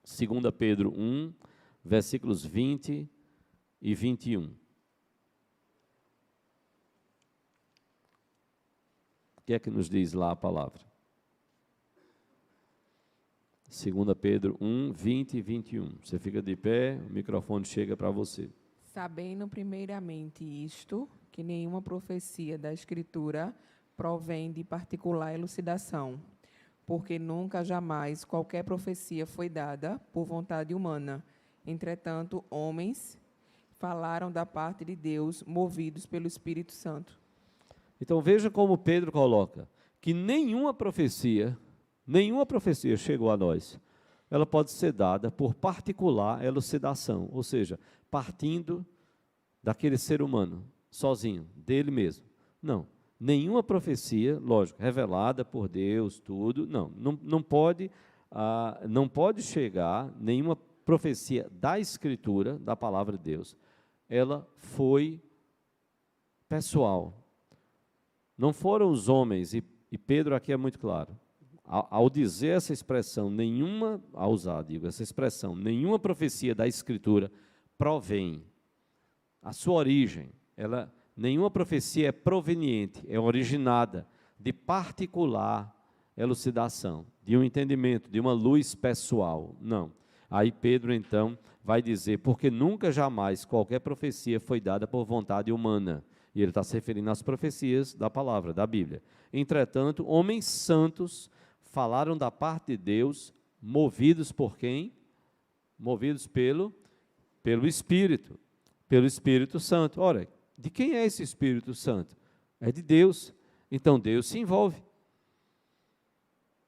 Speaker 1: 2 Pedro 1, versículos 20 e 21. O que é que nos diz lá a palavra? 2 Pedro 1, 20 e 21. Você fica de pé, o microfone chega para você.
Speaker 7: Sabendo primeiramente isto, que nenhuma profecia da Escritura provém de particular elucidação, porque nunca, jamais, qualquer profecia foi dada por vontade humana. Entretanto, homens falaram da parte de Deus, movidos pelo Espírito Santo.
Speaker 1: Então veja como Pedro coloca, que nenhuma profecia chegou a nós. Ela pode ser dada por particular elucidação, ou seja, partindo daquele ser humano, sozinho, dele mesmo. Não, nenhuma profecia, lógico, revelada por Deus, tudo, não pode chegar nenhuma profecia da Escritura, da palavra de Deus. Ela foi pessoal. Não foram os homens, e Pedro aqui é muito claro, ao dizer essa expressão, nenhuma profecia da Escritura provém, a sua origem, nenhuma profecia é proveniente, é originada de particular elucidação, de um entendimento, de uma luz pessoal, não. Aí Pedro, então, vai dizer, porque nunca, jamais, qualquer profecia foi dada por vontade humana, e ele está se referindo às profecias da palavra, da Bíblia. Entretanto, homens santos falaram da parte de Deus, movidos por quem? Movidos pelo Espírito Santo. Ora, de quem é esse Espírito Santo? É de Deus. Então, Deus se envolve.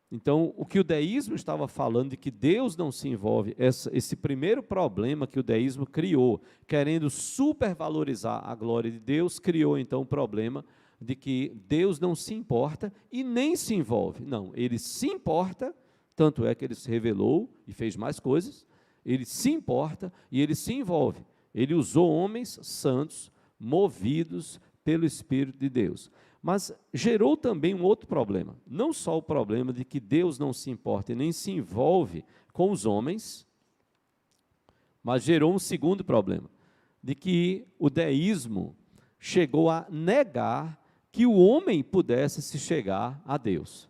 Speaker 1: Então, o que o deísmo estava falando de que Deus não se envolve, esse primeiro problema que o deísmo criou, querendo supervalorizar a glória de Deus, criou então o problema de que Deus não se importa e nem se envolve. Não, ele se importa, tanto é que ele se revelou e fez mais coisas, ele se importa e ele se envolve. Ele usou homens santos, movidos pelo Espírito de Deus. Mas gerou também um outro problema, não só o problema de que Deus não se importa e nem se envolve com os homens, mas gerou um segundo problema, de que o deísmo chegou a negar que o homem pudesse se chegar a Deus.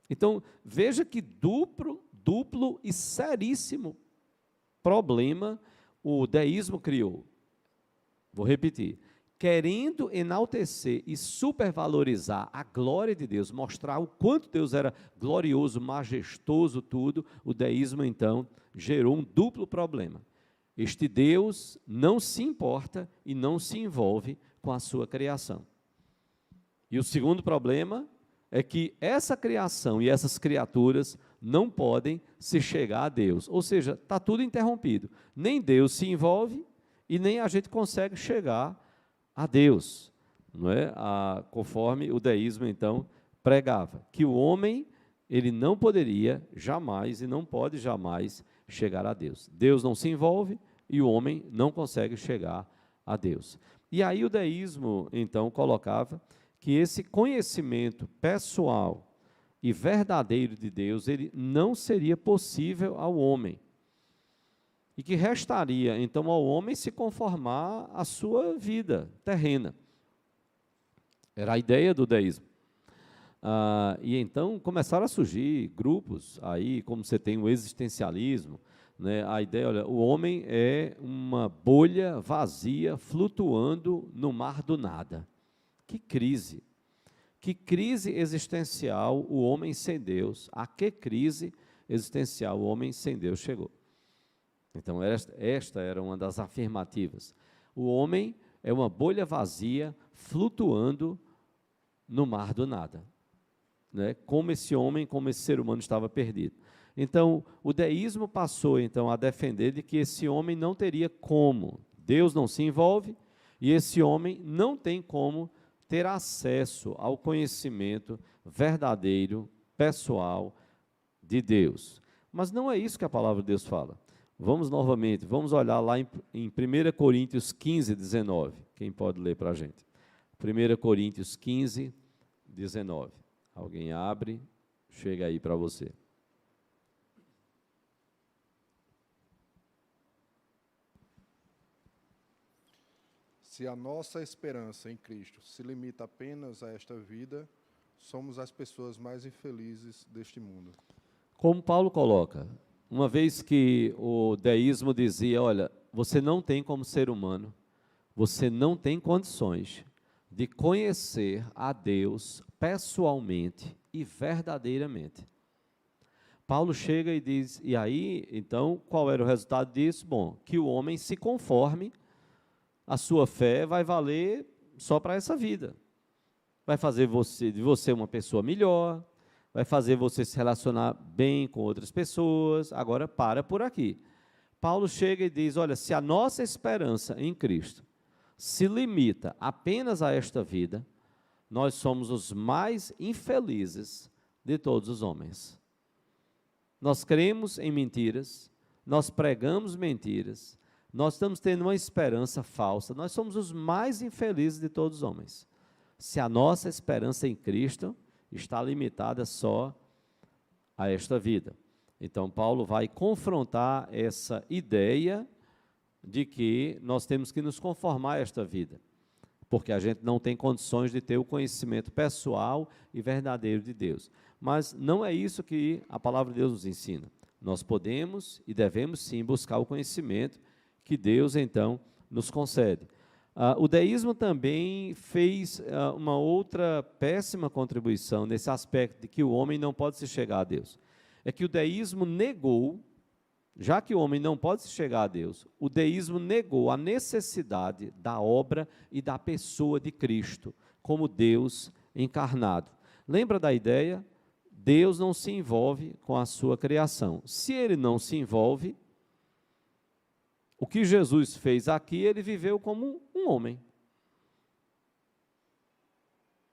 Speaker 1: Então, veja que duplo e seríssimo problema o deísmo criou. Vou repetir. querendo enaltecer e supervalorizar a glória de Deus, mostrar o quanto Deus era glorioso, majestoso, tudo, o deísmo, então, gerou um duplo problema. Este Deus não se importa e não se envolve com a sua criação. E o segundo problema é que essa criação e essas criaturas não podem se chegar a Deus. Ou seja, está tudo interrompido. Nem Deus se envolve e nem a gente consegue chegar a Deus, não é? Conforme o deísmo, então, pregava, que o homem, ele não poderia jamais e não pode jamais chegar a Deus. Deus não se envolve e o homem não consegue chegar a Deus. E aí o deísmo, então, colocava que esse conhecimento pessoal e verdadeiro de Deus, ele não seria possível ao homem. E que restaria, então, ao homem se conformar à sua vida terrena. Era a ideia do deísmo. E então começaram a surgir grupos aí, como você tem o existencialismo, né? A ideia, olha, o homem é uma bolha vazia flutuando no mar do nada. Que crise! Que crise existencial o homem sem Deus, a que crise existencial o homem sem Deus chegou? Então, esta era uma das afirmativas. O homem é uma bolha vazia flutuando no mar do nada, né? Como esse homem, como esse ser humano estava perdido. Então, o deísmo passou então a defender de que esse homem não teria como, Deus não se envolve, e esse homem não tem como ter acesso ao conhecimento verdadeiro, pessoal de Deus. Mas não é isso que a palavra de Deus fala. Vamos novamente, vamos olhar lá em 1 Coríntios 15, 19. Quem pode ler para a gente? 1 Coríntios 15, 19. Alguém abre, chega aí para você.
Speaker 8: Se a nossa esperança em Cristo se limita apenas a esta vida, somos as pessoas mais infelizes deste mundo.
Speaker 1: Como Paulo coloca, uma vez que o deísmo dizia, olha, você não tem como ser humano, você não tem condições de conhecer a Deus pessoalmente e verdadeiramente. Paulo chega e diz, e aí, então, qual era o resultado disso? Bom, que o homem se conforme, a sua fé vai valer só para essa vida. Vai fazer de você uma pessoa melhor, vai fazer você se relacionar bem com outras pessoas, agora para por aqui. Paulo chega e diz, olha, se a nossa esperança em Cristo se limita apenas a esta vida, nós somos os mais infelizes de todos os homens. Nós cremos em mentiras, nós pregamos mentiras, nós estamos tendo uma esperança falsa, nós somos os mais infelizes de todos os homens. Se a nossa esperança em Cristo está limitada só a esta vida. Então, Paulo vai confrontar essa ideia de que nós temos que nos conformar a esta vida, porque a gente não tem condições de ter o conhecimento pessoal e verdadeiro de Deus. Mas não é isso que a palavra de Deus nos ensina. Nós podemos e devemos sim buscar o conhecimento que Deus, então, nos concede. O deísmo também fez uma outra péssima contribuição nesse aspecto de que o homem não pode se chegar a Deus. É que o deísmo negou, já que o homem não pode se chegar a Deus, o deísmo negou a necessidade da obra e da pessoa de Cristo, como Deus encarnado. Lembra da ideia? Deus não se envolve com a sua criação. Se ele não se envolve, o que Jesus fez aqui, ele viveu como um homem.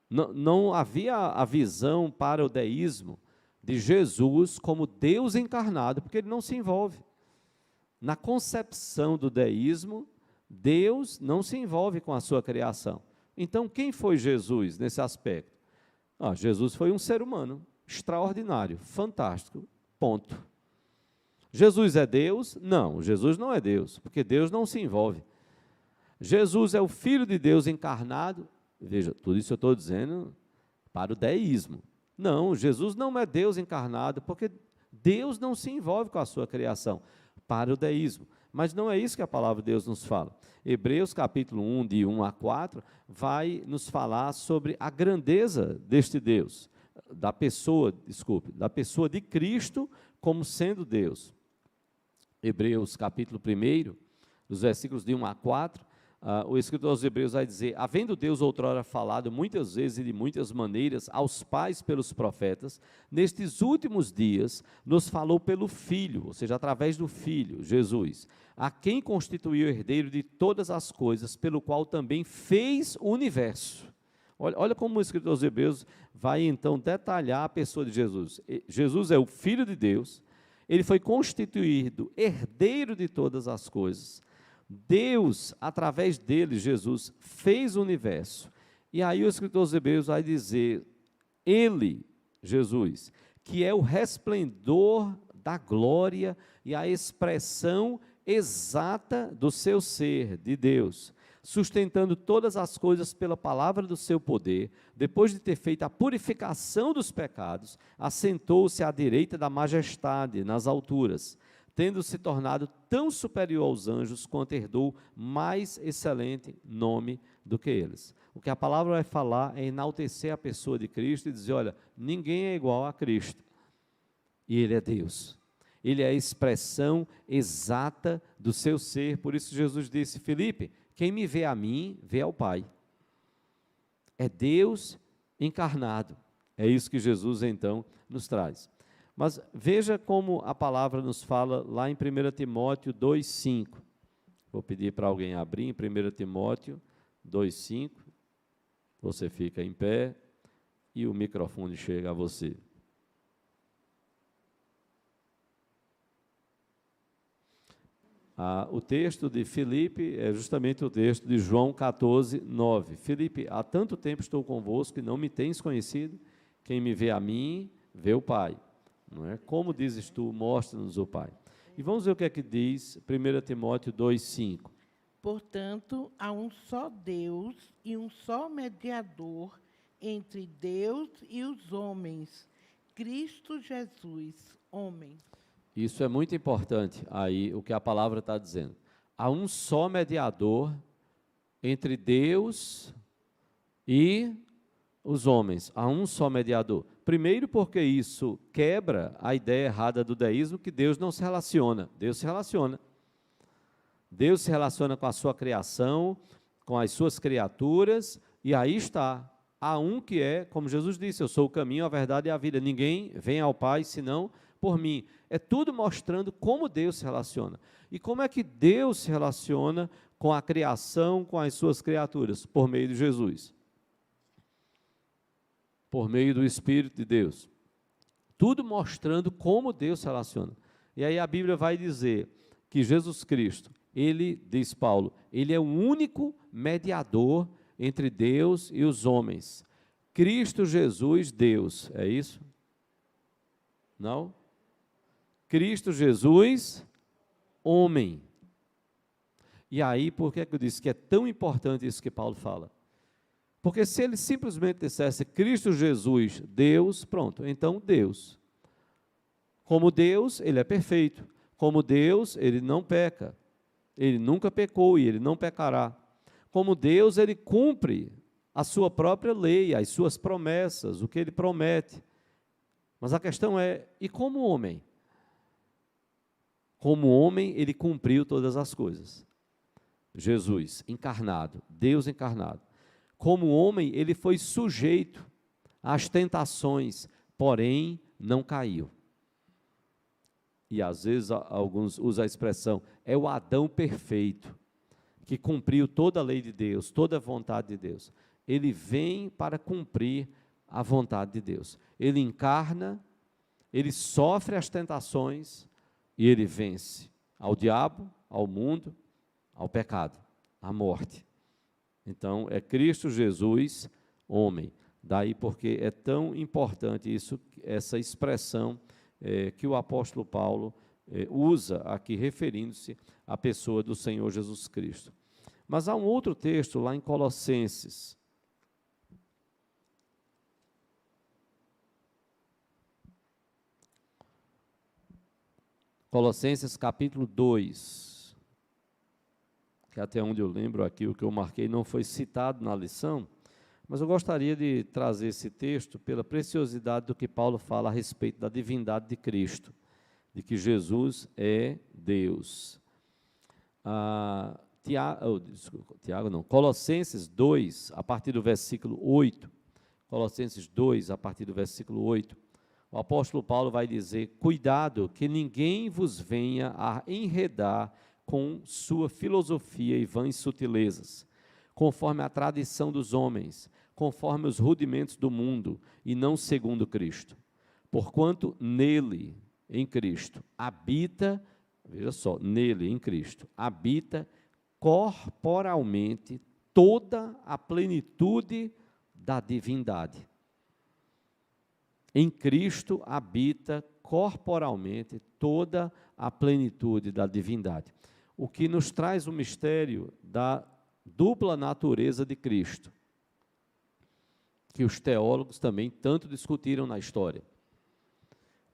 Speaker 1: Não havia a visão para o deísmo de Jesus como Deus encarnado, porque ele não se envolve. Na concepção do deísmo, Deus não se envolve com a sua criação. Então, quem foi Jesus nesse aspecto? Jesus foi um ser humano extraordinário, fantástico, ponto. Jesus é Deus? Não, Jesus não é Deus, porque Deus não se envolve. Jesus é o Filho de Deus encarnado? Veja, tudo isso eu estou dizendo para o deísmo. Não, Jesus não é Deus encarnado, porque Deus não se envolve com a sua criação, para o deísmo. Mas não é isso que a palavra de Deus nos fala. Hebreus capítulo 1, de 1 a 4, vai nos falar sobre a grandeza deste Deus, da pessoa de Cristo como sendo Deus. Hebreus capítulo 1, dos versículos de 1 a 4, o escritor aos Hebreus vai dizer: havendo Deus outrora falado muitas vezes e de muitas maneiras aos pais pelos profetas, nestes últimos dias nos falou pelo Filho, ou seja, através do Filho, Jesus, a quem constituiu herdeiro de todas as coisas, pelo qual também fez o universo. Olha como o escritor aos Hebreus vai então detalhar a pessoa de Jesus. Jesus é o Filho de Deus, ele foi constituído herdeiro de todas as coisas. Deus, através dele, Jesus, fez o universo. E aí o escritor aos Hebreus vai dizer, ele, Jesus, que é o resplendor da glória e a expressão exata do seu ser, de Deus, sustentando todas as coisas pela palavra do seu poder, depois de ter feito a purificação dos pecados, assentou-se à direita da majestade nas alturas, tendo se tornado tão superior aos anjos, quanto herdou mais excelente nome do que eles. O que a palavra vai falar é enaltecer a pessoa de Cristo e dizer, olha, ninguém é igual a Cristo, e Ele é Deus. Ele é a expressão exata do seu ser, por isso Jesus disse, Filipe, quem me vê a mim, vê ao Pai. É Deus encarnado, é isso que Jesus então nos traz. Mas veja como a palavra nos fala lá em 1 Timóteo 2,5. Vou pedir para alguém abrir em 1 Timóteo 2,5. Você fica em pé e o microfone chega a você. O texto de Filipe é justamente o texto de João 14, 9. Filipe, há tanto tempo estou convosco e não me tens conhecido. Quem me vê a mim, vê o Pai. Não é? Como dizes tu, mostra-nos o Pai. E vamos ver o que é que diz 1 Timóteo 2,5.
Speaker 9: Portanto, há um só Deus e um só mediador entre Deus e os homens, Cristo Jesus, homem.
Speaker 1: Isso é muito importante, aí, o que a palavra está dizendo. Há um só mediador entre Deus e os homens. Há um só mediador. Primeiro porque isso quebra a ideia errada do deísmo, que Deus não se relaciona. Deus se relaciona. Deus se relaciona com a sua criação, com as suas criaturas, e aí está. Há um que é, como Jesus disse, eu sou o caminho, a verdade e a vida. Ninguém vem ao Pai senão por mim. É tudo mostrando como Deus se relaciona. E como é que Deus se relaciona com a criação, com as suas criaturas? Por meio de Jesus. Por meio do Espírito de Deus. Tudo mostrando como Deus se relaciona. E aí a Bíblia vai dizer que Jesus Cristo, ele, diz Paulo, ele é o único mediador entre Deus e os homens. Cristo Jesus, Deus, é isso? Não? Cristo Jesus, homem. E aí, por que eu disse que é tão importante isso que Paulo fala? Porque se ele simplesmente dissesse Cristo Jesus, Deus, pronto, então Deus. Como Deus, ele é perfeito. Como Deus, ele não peca. Ele nunca pecou e ele não pecará. Como Deus, ele cumpre a sua própria lei, as suas promessas, o que ele promete. Mas a questão é, e como homem? Como homem, ele cumpriu todas as coisas. Jesus, encarnado, Deus encarnado. Como homem, ele foi sujeito às tentações, porém não caiu. E às vezes alguns usam a expressão, é o Adão perfeito, que cumpriu toda a lei de Deus, toda a vontade de Deus. Ele vem para cumprir a vontade de Deus. Ele encarna, ele sofre as tentações e ele vence ao diabo, ao mundo, ao pecado, à morte. Então, é Cristo Jesus, homem. Daí porque é tão importante isso, essa expressão que o apóstolo Paulo usa aqui, referindo-se à pessoa do Senhor Jesus Cristo. Mas há um outro texto lá em Colossenses. Colossenses capítulo 2. que até onde eu lembro aqui, o que eu marquei não foi citado na lição, mas eu gostaria de trazer esse texto pela preciosidade do que Paulo fala a respeito da divindade de Cristo, de que Jesus é Deus. Colossenses 2, a partir do versículo 8, Colossenses 2, a partir do versículo 8, o apóstolo Paulo vai dizer: cuidado que ninguém vos venha a enredar com sua filosofia e vãs sutilezas, conforme a tradição dos homens, conforme os rudimentos do mundo, e não segundo Cristo. Porquanto nele, em Cristo, habita, veja só, nele, em Cristo, habita corporalmente toda a plenitude da divindade. Em Cristo habita corporalmente toda a plenitude da divindade. O que nos traz o mistério da dupla natureza de Cristo, que os teólogos também tanto discutiram na história.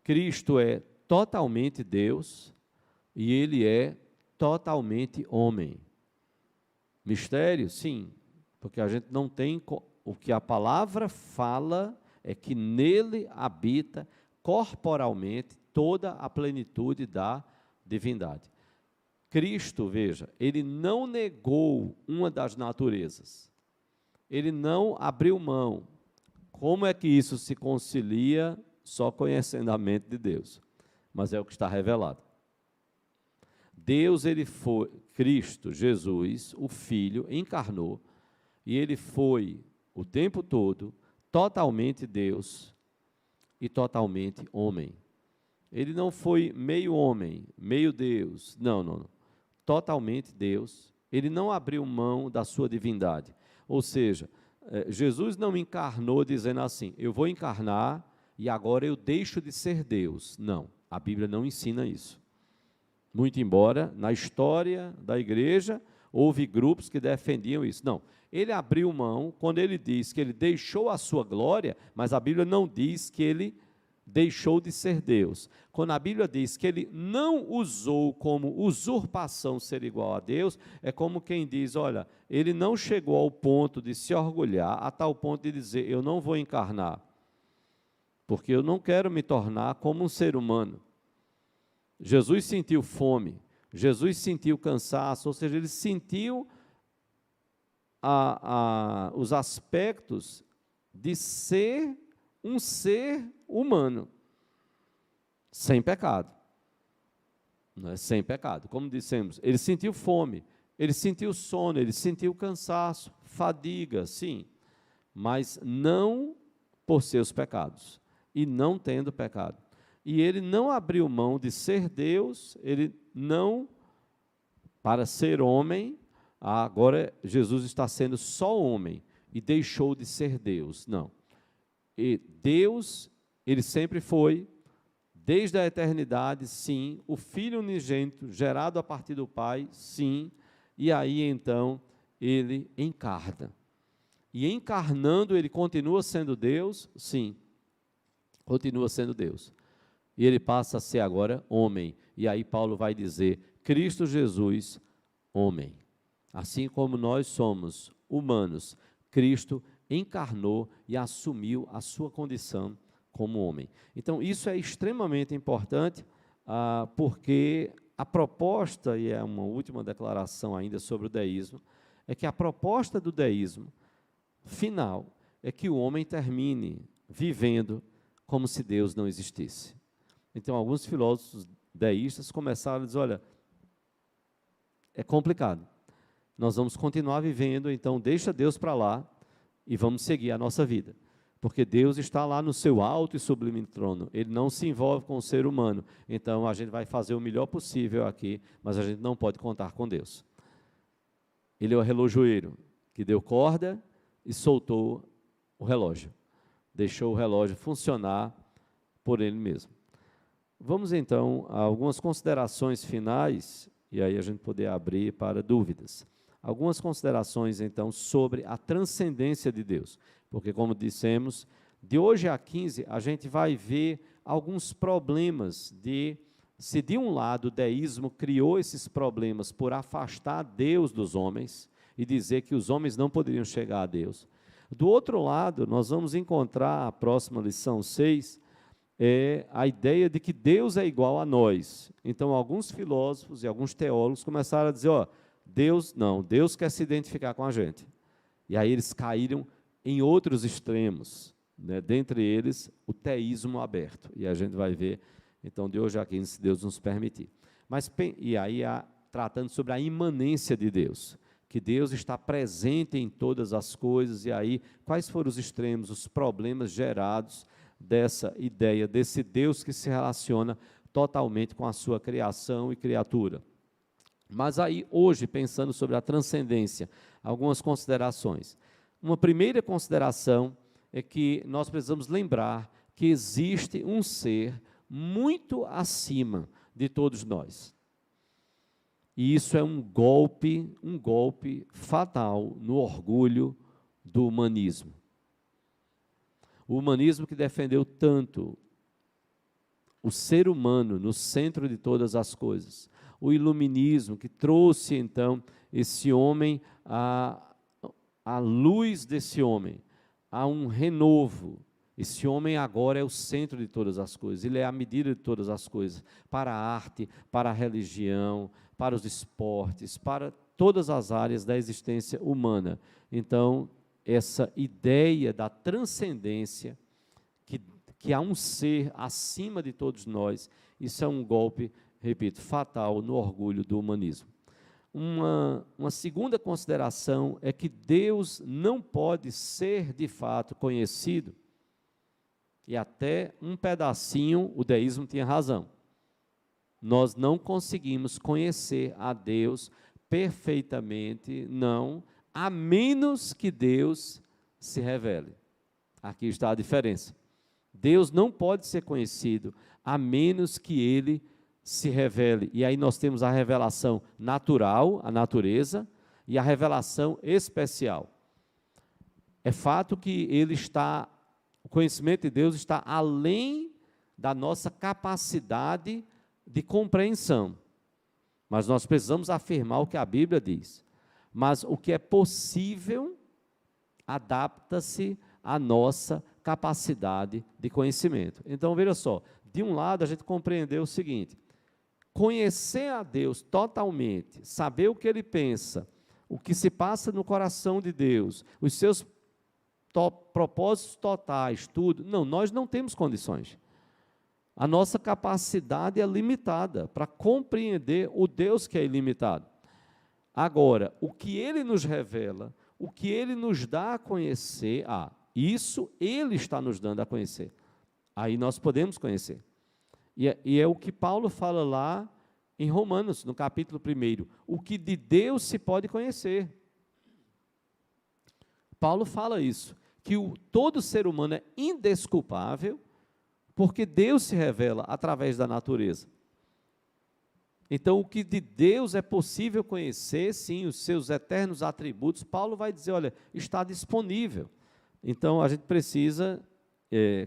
Speaker 1: Cristo é totalmente Deus e ele é totalmente homem. Mistério? Sim, porque a gente não tem, o que a palavra fala é que nele habita corporalmente toda a plenitude da divindade. Cristo, veja, ele não negou uma das naturezas, ele não abriu mão. Como é que isso se concilia? Só conhecendo a mente de Deus, mas é o que está revelado. Deus, ele foi, Cristo, Jesus, o Filho, encarnou, e ele foi o tempo todo totalmente Deus e totalmente homem. Ele não foi meio homem, meio Deus, não. Totalmente Deus, ele não abriu mão da sua divindade. Ou seja, Jesus não encarnou dizendo assim: eu vou encarnar e agora eu deixo de ser Deus. Não, a Bíblia não ensina isso. Muito embora, na história da igreja, houve grupos que defendiam isso. Não, ele abriu mão, quando ele diz que ele deixou a sua glória, mas a Bíblia não diz que ele deixou de ser Deus. Quando a Bíblia diz que ele não usou como usurpação ser igual a Deus, é como quem diz: olha, ele não chegou ao ponto de se orgulhar, a tal ponto de dizer: eu não vou encarnar, porque eu não quero me tornar como um ser humano. Jesus sentiu fome, Jesus sentiu cansaço, ou seja, ele sentiu os aspectos de ser um ser humano, sem pecado, não é? Sem pecado, como dissemos, ele sentiu fome, ele sentiu sono, ele sentiu cansaço, fadiga, sim, mas não por seus pecados, e não tendo pecado, e ele não abriu mão de ser Deus, ele não, para ser homem, agora Jesus está sendo só homem, e deixou de ser Deus, não. E Deus, ele sempre foi, desde a eternidade, sim, o Filho unigênito, gerado a partir do Pai, sim, e aí então ele encarna. E encarnando, ele continua sendo Deus, sim, continua sendo Deus. E ele passa a ser agora homem. E aí Paulo vai dizer: Cristo Jesus, homem. Assim como nós somos humanos, Cristo encarnou e assumiu a sua condição como homem. Então, isso é extremamente importante, porque a proposta, e é uma última declaração ainda sobre o deísmo, é que a proposta do deísmo final é que o homem termine vivendo como se Deus não existisse. Então, alguns filósofos deístas começaram a dizer: olha, é complicado, nós vamos continuar vivendo, então deixa Deus para lá, e vamos seguir a nossa vida, porque Deus está lá no seu alto e sublime trono, ele não se envolve com o ser humano, então a gente vai fazer o melhor possível aqui, mas a gente não pode contar com Deus. Ele é o relojoeiro, que deu corda e soltou o relógio, deixou o relógio funcionar por ele mesmo. Vamos então a algumas considerações finais, e aí a gente poder abrir para dúvidas. Algumas considerações, então, sobre a transcendência de Deus, porque, como dissemos, de hoje a 15, a gente vai ver alguns problemas de se de um lado o deísmo criou esses problemas por afastar Deus dos homens e dizer que os homens não poderiam chegar a Deus, do outro lado, nós vamos encontrar a próxima lição 6, a ideia de que Deus é igual a nós. Então, alguns filósofos e alguns teólogos começaram a dizer, Deus não, Deus quer se identificar com a gente. E aí eles caíram em outros extremos, né? Dentre eles, o teísmo aberto. E a gente vai ver, então, de hoje a 15, se Deus nos permitir. E aí, tratando sobre a imanência de Deus, que Deus está presente em todas as coisas, e aí, quais foram os extremos, os problemas gerados dessa ideia, desse Deus que se relaciona totalmente com a sua criação e criatura. Mas aí, hoje, pensando sobre a transcendência, algumas considerações. Uma primeira consideração é que nós precisamos lembrar que existe um ser muito acima de todos nós. E isso é um golpe fatal no orgulho do humanismo. O humanismo que defendeu tanto o ser humano no centro de todas as coisas. O iluminismo que trouxe, então, esse homem, a luz desse homem, a um renovo. Esse homem agora é o centro de todas as coisas, ele é a medida de todas as coisas, para a arte, para a religião, para os esportes, para todas as áreas da existência humana. Então, essa ideia da transcendência, que há um ser acima de todos nós, isso é um golpe, repito, fatal no orgulho do humanismo. Uma segunda consideração é que Deus não pode ser, de fato, conhecido, e até um pedacinho o deísmo tinha razão. Nós não conseguimos conhecer a Deus perfeitamente, não, a menos que Deus se revele. Aqui está a diferença. Deus não pode ser conhecido a menos que Ele se revele. E aí nós temos a revelação natural, a natureza, e a revelação especial. É fato que o conhecimento de Deus está além da nossa capacidade de compreensão. Mas nós precisamos afirmar o que a Bíblia diz. Mas o que é possível adapta-se à nossa capacidade de conhecimento. Então, veja só, de um lado a gente compreendeu o seguinte: conhecer a Deus totalmente, saber o que Ele pensa, o que se passa no coração de Deus, os seus propósitos totais, tudo. Não, nós não temos condições. A nossa capacidade é limitada para compreender o Deus que é ilimitado. Agora, o que Ele nos revela, o que Ele nos dá a conhecer, isso Ele está nos dando a conhecer. Aí nós podemos conhecer. E é o que Paulo fala lá em Romanos, no capítulo 1, o que de Deus se pode conhecer. Paulo fala isso, que todo ser humano é indesculpável, porque Deus se revela através da natureza. Então, o que de Deus é possível conhecer, sim, os seus eternos atributos, Paulo vai dizer, olha, está disponível. Então, a gente precisa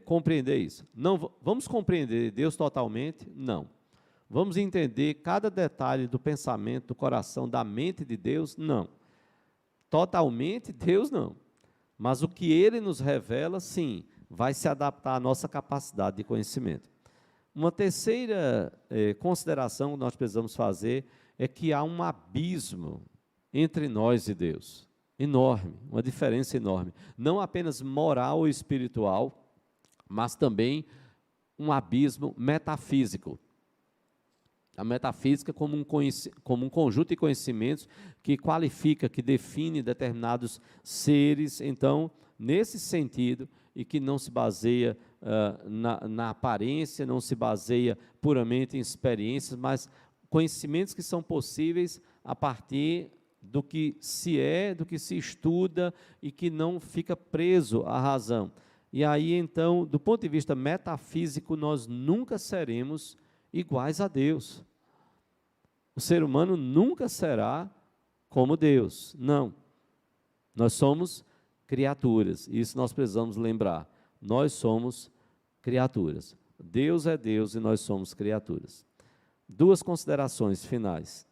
Speaker 1: compreender isso. Não, vamos compreender Deus totalmente? Não. Vamos entender cada detalhe do pensamento, do coração, da mente de Deus? Não. Totalmente, Deus não. Mas o que Ele nos revela, sim, vai se adaptar à nossa capacidade de conhecimento. Uma terceira consideração que nós precisamos fazer é que há um abismo entre nós e Deus. Enorme, uma diferença enorme. Não apenas moral ou espiritual, mas também um abismo metafísico. A metafísica como um conjunto de conhecimentos que qualifica, que define determinados seres. Então, nesse sentido, e que não se baseia na aparência, não se baseia puramente em experiências, mas conhecimentos que são possíveis a partir do que se é, do que se estuda e que não fica preso à razão. E aí, então, do ponto de vista metafísico, nós nunca seremos iguais a Deus. O ser humano nunca será como Deus. Não. Nós somos criaturas. Isso nós precisamos lembrar. Nós somos criaturas. Deus é Deus e nós somos criaturas. duas considerações finais.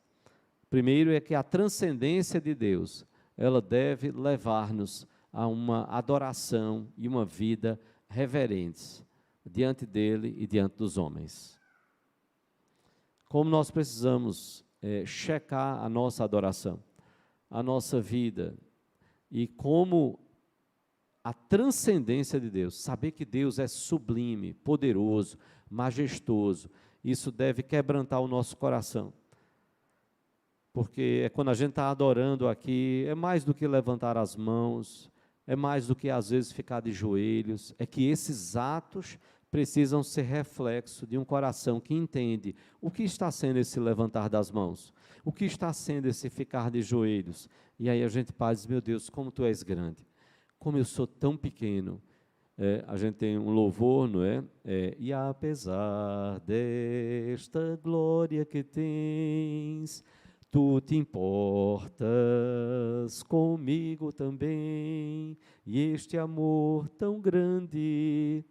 Speaker 1: Primeiro é que a transcendência de Deus, ela deve levar-nos a uma adoração e uma vida reverentes diante dele e diante dos homens. Como nós precisamos checar a nossa adoração, a nossa vida, e como a transcendência de Deus, saber que Deus é sublime, poderoso, majestoso, isso deve quebrantar o nosso coração. Porque quando a gente está adorando aqui, é mais do que levantar as mãos, é mais do que às vezes ficar de joelhos, é que esses atos precisam ser reflexo de um coração que entende o que está sendo esse levantar das mãos, o que está sendo esse ficar de joelhos. E aí a gente diz, meu Deus, como tu és grande, como eu sou tão pequeno. A gente tem um louvor, não é? E apesar desta glória que tens, tu te importas comigo também, e este amor tão grande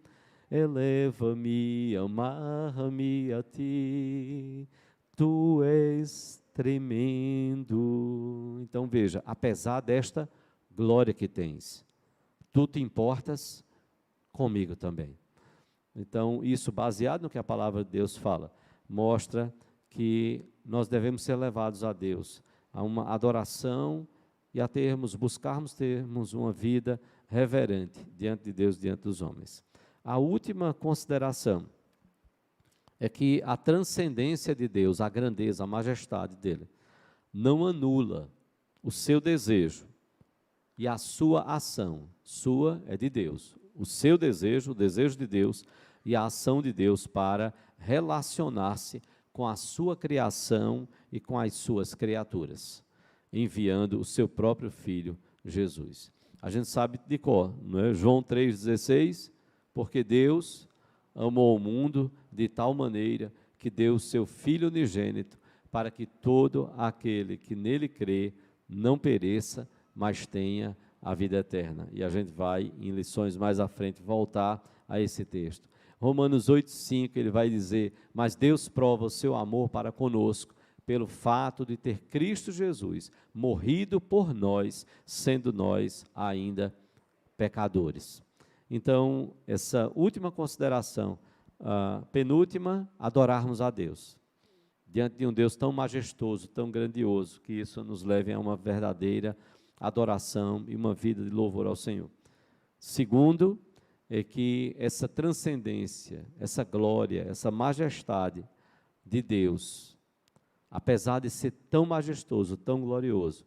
Speaker 1: eleva-me, amarra-me a ti, tu és tremendo. Então veja, apesar desta glória que tens, tu te importas comigo também. Então, isso baseado no que a palavra de Deus fala, mostra que nós devemos ser levados a Deus, a uma adoração e a buscarmos termos uma vida reverente diante de Deus, diante dos homens. A última consideração é que a transcendência de Deus, a grandeza, a majestade dele, não anula o seu desejo e a sua ação. Sua é de Deus. O seu desejo, o desejo de Deus e a ação de Deus para relacionar-se com a sua criação e com as suas criaturas, enviando o seu próprio Filho, Jesus. A gente sabe de cor, não é? João 3,16, porque Deus amou o mundo de tal maneira que deu o seu Filho unigênito, para que todo aquele que nele crê não pereça, mas tenha a vida eterna. E a gente vai, em lições mais à frente, voltar a esse texto. Romanos 8,5, ele vai dizer, mas Deus prova o seu amor para conosco, pelo fato de ter Cristo Jesus morrido por nós, sendo nós ainda pecadores. Então, essa última consideração, penúltima, adorarmos a Deus. Diante de um Deus tão majestoso, tão grandioso, que isso nos leve a uma verdadeira adoração e uma vida de louvor ao Senhor. Segundo, é que essa transcendência, essa glória, essa majestade de Deus, apesar de ser tão majestoso, tão glorioso,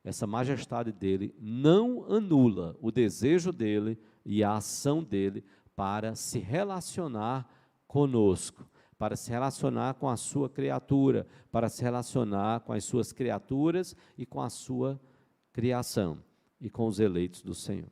Speaker 1: essa majestade dele não anula o desejo dele e a ação dele para se relacionar conosco, para se relacionar com a sua criatura, para se relacionar com as suas criaturas e com a sua criação e com os eleitos do Senhor.